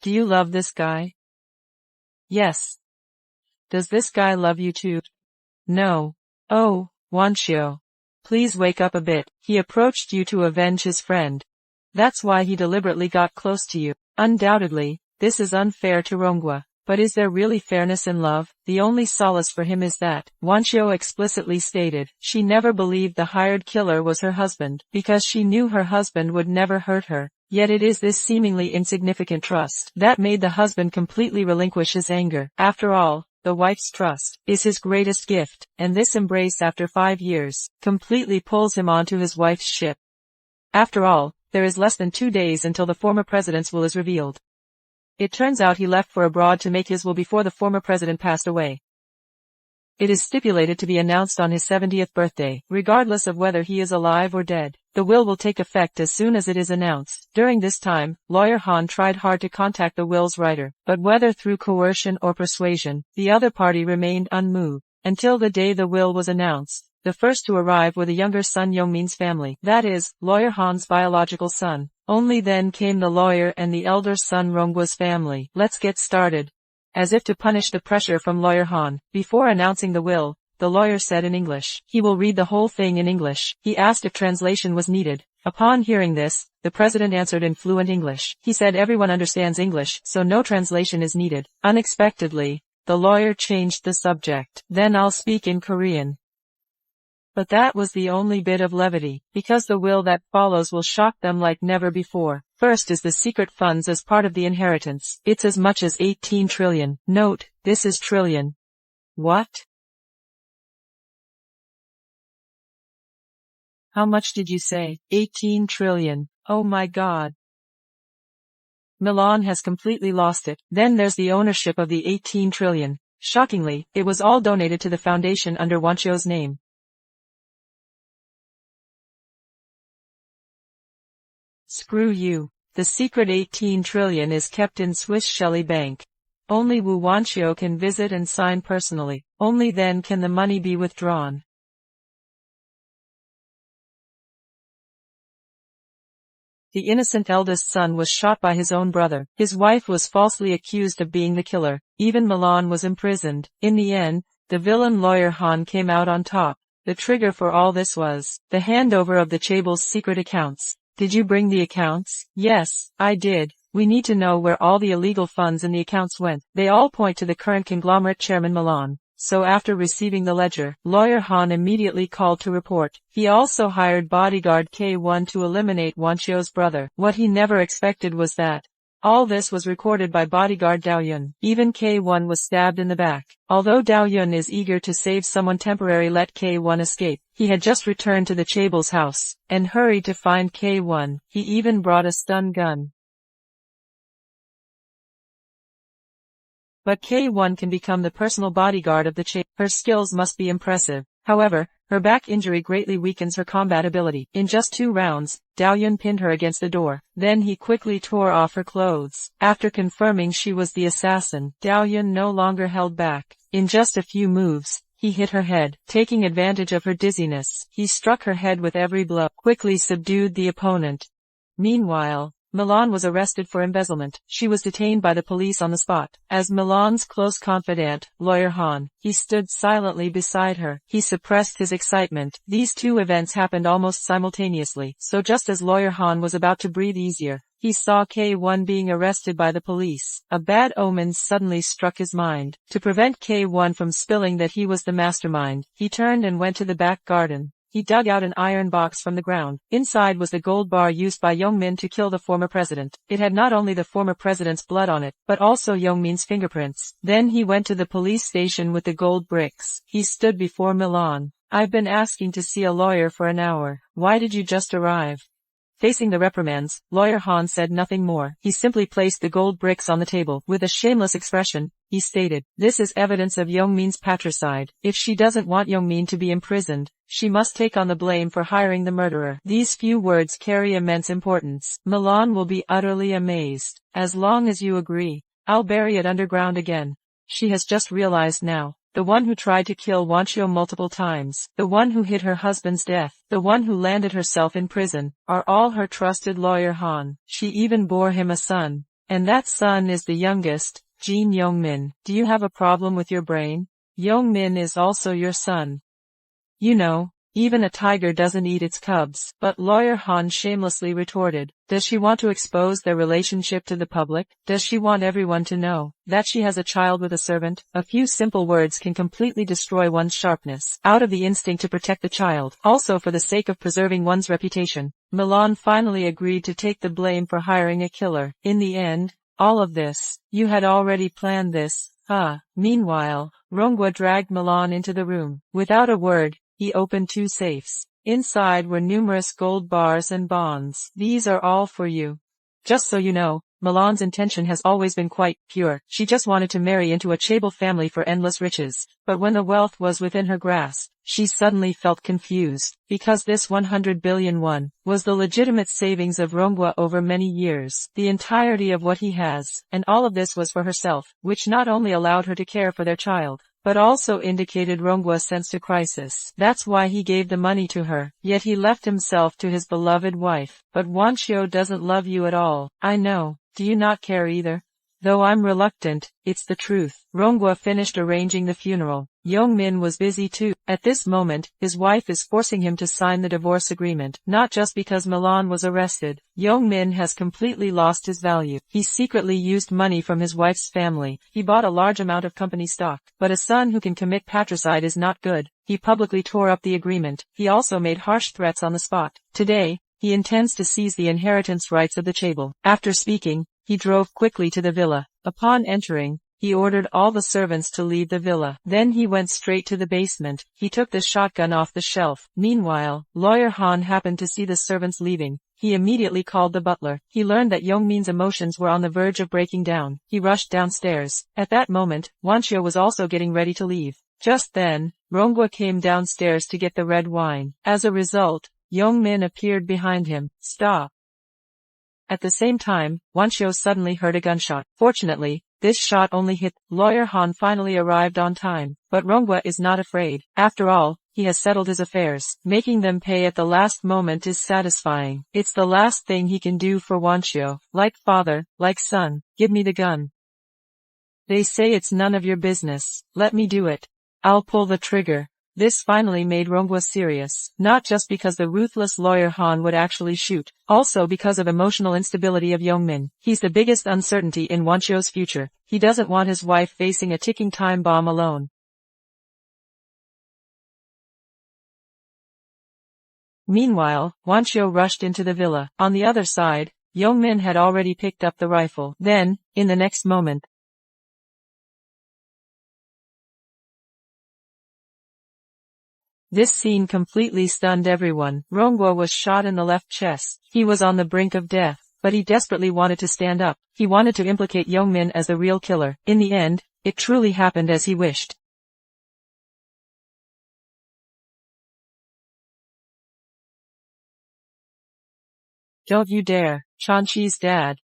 Do you love this guy? Yes. Does this guy love you too? No. Oh, Wanxiu. Please wake up a bit. He approached you to avenge his friend. That's why he deliberately got close to you. Undoubtedly, this is unfair to Rongwa. But is there really fairness in love? The only solace for him is that, Wanxiu explicitly stated, she never believed the hired killer was her husband, because she knew her husband would never hurt her. Yet it is this seemingly insignificant trust that made the husband completely relinquish his anger. After all, the wife's trust is his greatest gift, and this embrace after 5 years completely pulls him onto his wife's ship. After all, there is less than 2 days until the former president's will is revealed. It turns out he left for abroad to make his will before the former president passed away. It is stipulated to be announced on his 70th birthday, regardless of whether he is alive or dead. The will take effect as soon as it is announced. During this time, Lawyer Han tried hard to contact the will's writer, but whether through coercion or persuasion, the other party remained unmoved. Until the day the will was announced, the first to arrive were the younger son Yongmin's family, that is, Lawyer Han's biological son. Only then came the lawyer and the elder son Rongwa's family. Let's get started. As if to punish the pressure from Lawyer Han, before announcing the will, the lawyer said in English, he will read the whole thing in English. He asked if translation was needed. Upon hearing this, the president answered in fluent English. He said everyone understands English, so no translation is needed. Unexpectedly, the lawyer changed the subject. Then I'll speak in Korean. But that was the only bit of levity, because the will that follows will shock them like never before. First is the secret funds as part of the inheritance. It's as much as 18 trillion. Note, this is trillion. What? How much did you say? 18 trillion. Oh my god. Milan has completely lost it. Then there's the ownership of the 18 trillion. Shockingly, it was all donated to the foundation under Wanxiu's name. Screw you. The secret 18 trillion is kept in Swiss Shelley Bank. Only Wu Wanxiu can visit and sign personally. Only then can the money be withdrawn. The innocent eldest son was shot by his own brother. His wife was falsely accused of being the killer. Even Milan was imprisoned. In the end, the villain Lawyer Han came out on top. The trigger for all this was the handover of the Chabel's secret accounts. Did you bring the accounts? Yes, I did. We need to know where all the illegal funds in the accounts went. They all point to the current conglomerate chairman Milan. So after receiving the ledger, Lawyer Han immediately called to report. He also hired bodyguard K1 to eliminate Wanxiu's brother. What he never expected was that all this was recorded by bodyguard Dao Yun. Even K1 was stabbed in the back. Although Dao Yun is eager to save someone temporarily, let K1 escape. He had just returned to the Chabel's house and hurried to find K1. He even brought a stun gun. But K1 can become the personal bodyguard of the Chabel. Her skills must be impressive. However, her back injury greatly weakens her combat ability. In just 2 rounds, Dao Yun pinned her against the door. Then he quickly tore off her clothes. After confirming she was the assassin, Dao Yun no longer held back. In just a few moves, he hit her head. Taking advantage of her dizziness, he struck her head with every blow. Quickly subdued the opponent. Meanwhile, Milan was arrested for embezzlement. She was detained by the police on the spot. As Milan's close confidant, Lawyer Han, he stood silently beside her. He suppressed his excitement. These 2 events happened almost simultaneously, so just as Lawyer Han was about to breathe easier, He saw K1 being arrested by the police. A bad omen suddenly struck his mind. To prevent K1 from spilling that he was the mastermind, he turned and went to the back garden. He dug out an iron box from the ground. Inside was the gold bar used by Young-min to kill the former president. It had not only the former president's blood on it, but also Young-min's fingerprints. Then he went to the police station with the gold bricks. He stood before Milan. "I've been asking to see a lawyer for an hour. Why did you just arrive?" Facing the reprimands, Lawyer Han said nothing more. He simply placed the gold bricks on the table. With a shameless expression, he stated, "This is evidence of Young-min's patricide. If she doesn't want Young-min to be imprisoned, she must take on the blame for hiring the murderer." These few words carry immense importance. Milan will be utterly amazed. "As long as you agree, I'll bury it underground again." She has just realized now. The one who tried to kill Wanchio multiple times, the one who hid her husband's death, the one who landed herself in prison, are all her trusted Lawyer Han. She even bore him a son. And that son is the youngest, Jin Young-min. Do you have a problem with your brain? Young-min is also your son. You know, even a tiger doesn't eat its cubs. But Lawyer Han shamelessly retorted, does she want to expose their relationship to the public? Does she want everyone to know that she has a child with a servant? A few simple words can completely destroy one's sharpness. Out of the instinct to protect the child, also for the sake of preserving one's reputation, Milan finally agreed to take the blame for hiring a killer. In the end, all of this, you had already planned this, huh? Meanwhile, Rongwa dragged Milan into the room. Without a word, he opened two safes. Inside were numerous gold bars and bonds. "These are all for you. Just so you know, Milan's intention has always been quite pure. She just wanted to marry into a chaebol family for endless riches. But when the wealth was within her grasp, she suddenly felt confused, because this 100 billion won was the legitimate savings of Rongwa over many years, the entirety of what he has, and all of this was for herself, which not only allowed her to care for their child, but also indicated Rongwa's sense to crisis. That's why he gave the money to her, yet he left himself to his beloved wife. But Wanchio doesn't love you at all. I know. Do you not care either? Though I'm reluctant, it's the truth." Rongwa finished arranging the funeral. Young-min was busy too. At this moment, his wife is forcing him to sign the divorce agreement. Not just because Milan was arrested. Young-min has completely lost his value. He secretly used money from his wife's family. He bought a large amount of company stock. But a son who can commit patricide is not good. He publicly tore up the agreement. He also made harsh threats on the spot. Today, he intends to seize the inheritance rights of the chaebol. After speaking, he drove quickly to the villa. Upon entering, he ordered all the servants to leave the villa. Then he went straight to the basement. He took the shotgun off the shelf. Meanwhile, Lawyer Han happened to see the servants leaving. He immediately called the butler. He learned that Young-min's emotions were on the verge of breaking down. He rushed downstairs. At that moment, Wanchio was also getting ready to leave. Just then, Rongwa came downstairs to get the red wine. As a result, Young-min appeared behind him. "Stop." At the same time, Wanchio suddenly heard a gunshot. Fortunately, this shot only hit. Lawyer Han finally arrived on time. But Rongwa is not afraid. After all, he has settled his affairs. Making them pay at the last moment is satisfying. It's the last thing he can do for Wanchio. Like father, like son. "Give me the gun. They say it's none of your business. Let me do it. I'll pull the trigger." This finally made Rongwa serious, not just because the ruthless Lawyer Han would actually shoot, also because of emotional instability of Young-min. He's the biggest uncertainty in Wanchio's future. He doesn't want his wife facing a ticking time bomb alone. Meanwhile, Wanchio rushed into the villa. On the other side, Young-min had already picked up the rifle. Then, in the next moment, this scene completely stunned everyone. Rongwa was shot in the left chest. He was on the brink of death, but he desperately wanted to stand up. He wanted to implicate Young-min as the real killer. In the end, it truly happened as he wished. "Don't you dare." Chanchi's dad.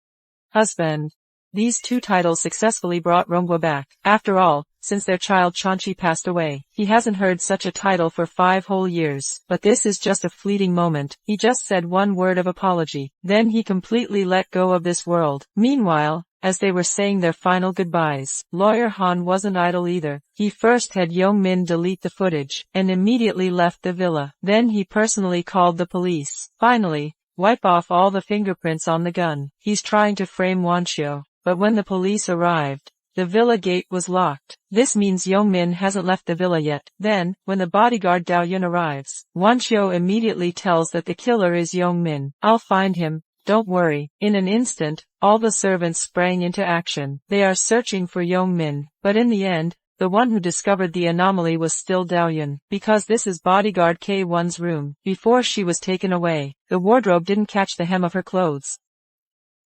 Husband. These two titles successfully brought Rongwa back. After all, since their child Chanchi passed away, he hasn't heard such a title for 5 whole years. But this is just a fleeting moment. He just said one word of apology. Then he completely let go of this world. Meanwhile, as they were saying their final goodbyes, Lawyer Han wasn't idle either. He first had Young-min delete the footage, and immediately left the villa. Then he personally called the police. Finally, Wipe off all the fingerprints on the gun. He's trying to frame Wanxiu. But when the police arrived, the villa gate was locked. This means Yongmin hasn't left the villa yet. Then, when the bodyguard Daoyun arrives, Wanxiu immediately tells that the killer is Yongmin. I'll find him, don't worry. In an instant, all the servants sprang into action. They are searching for Yongmin, but in the end, the one who discovered the anomaly was still Daoyun, because this is bodyguard K1's room. Before she was taken away, the wardrobe didn't catch the hem of her clothes.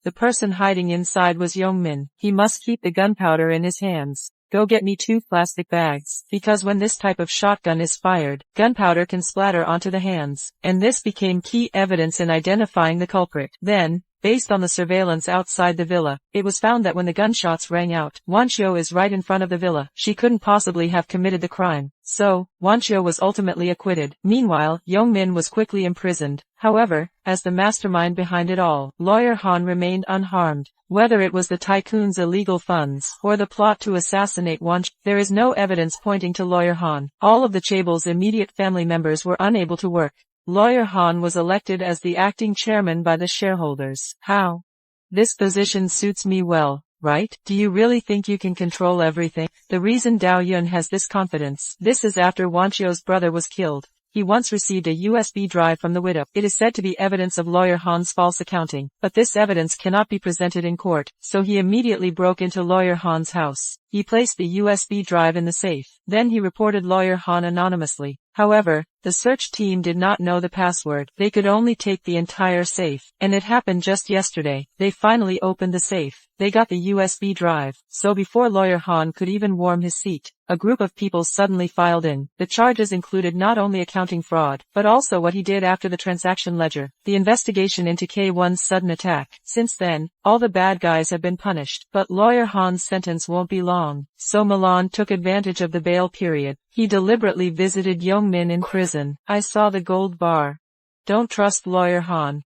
The person hiding inside was Yongmin. He must keep the gunpowder in his hands. Go get me 2 plastic bags. Because when this type of shotgun is fired, gunpowder can splatter onto the hands. And this became key evidence in identifying the culprit. Then, based on the surveillance outside the villa, it was found that when the gunshots rang out, Wanxiu is right in front of the villa. She couldn't possibly have committed the crime. So, Wanxiu was ultimately acquitted. Meanwhile, Yongmin was quickly imprisoned. However, as the mastermind behind it all, Lawyer Han remained unharmed. Whether it was the tycoon's illegal funds or the plot to assassinate Wanxiu, there is no evidence pointing to Lawyer Han. All of the Chaeble's immediate family members were unable to work. Lawyer Han was elected as the acting chairman by the shareholders. How? This position suits me well, right? Do you really think you can control everything? The reason Daoyun has this confidence. This is after Wanxiu's brother was killed. He once received a USB drive from the widow. It is said to be evidence of Lawyer Han's false accounting, but this evidence cannot be presented in court, so he immediately broke into Lawyer Han's house. He placed the USB drive in the safe. Then he reported Lawyer Han anonymously. However, the search team did not know the password. They could only take the entire safe. And it happened just yesterday. They finally opened the safe. They got the USB drive. So before Lawyer Han could even warm his seat, a group of people suddenly filed in. The charges included not only accounting fraud, but also what he did after the transaction ledger. The investigation into K1's sudden attack. Since then, all the bad guys have been punished. But Lawyer Han's sentence won't be long. So Milan took advantage of the bail period. He deliberately visited Yongmin in prison. I saw the gold bar. Don't trust Lawyer Han.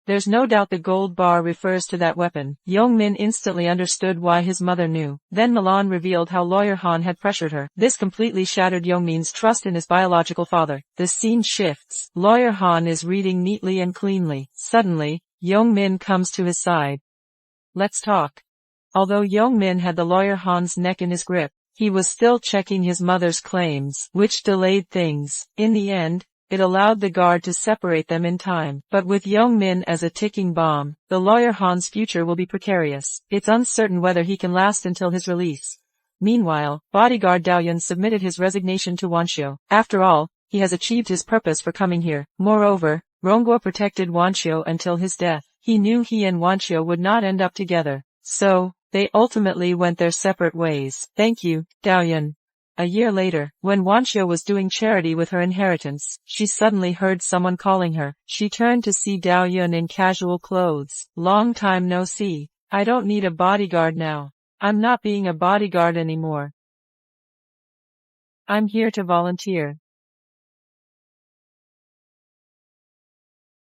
There's no doubt the gold bar refers to that weapon. Yongmin instantly understood why his mother knew. Then Milan revealed how Lawyer Han had pressured her. This completely shattered Yongmin's trust in his biological father. The scene shifts. Lawyer Han is reading neatly and cleanly. Suddenly, Yongmin comes to his side. Let's talk. Although Yongmin had the Lawyer Han's neck in his grip, he was still checking his mother's claims, which delayed things. In the end, it allowed the guard to separate them in time. But with Yongmin as a ticking bomb, the Lawyer Han's future will be precarious. It's uncertain whether he can last until his release. Meanwhile, bodyguard Daoyun submitted his resignation to Wanxiu. After all, he has achieved his purpose for coming here. Moreover, Rongguo protected Wanxiu until his death. He knew he and Wanxiu would not end up together. So, they ultimately went their separate ways. Thank you, Daoyun. A year later, when Wanxiu was doing charity with her inheritance, she suddenly heard someone calling her. She turned to see Daoyun in casual clothes. Long time no see. I don't need a bodyguard now. I'm not being a bodyguard anymore. I'm here to volunteer.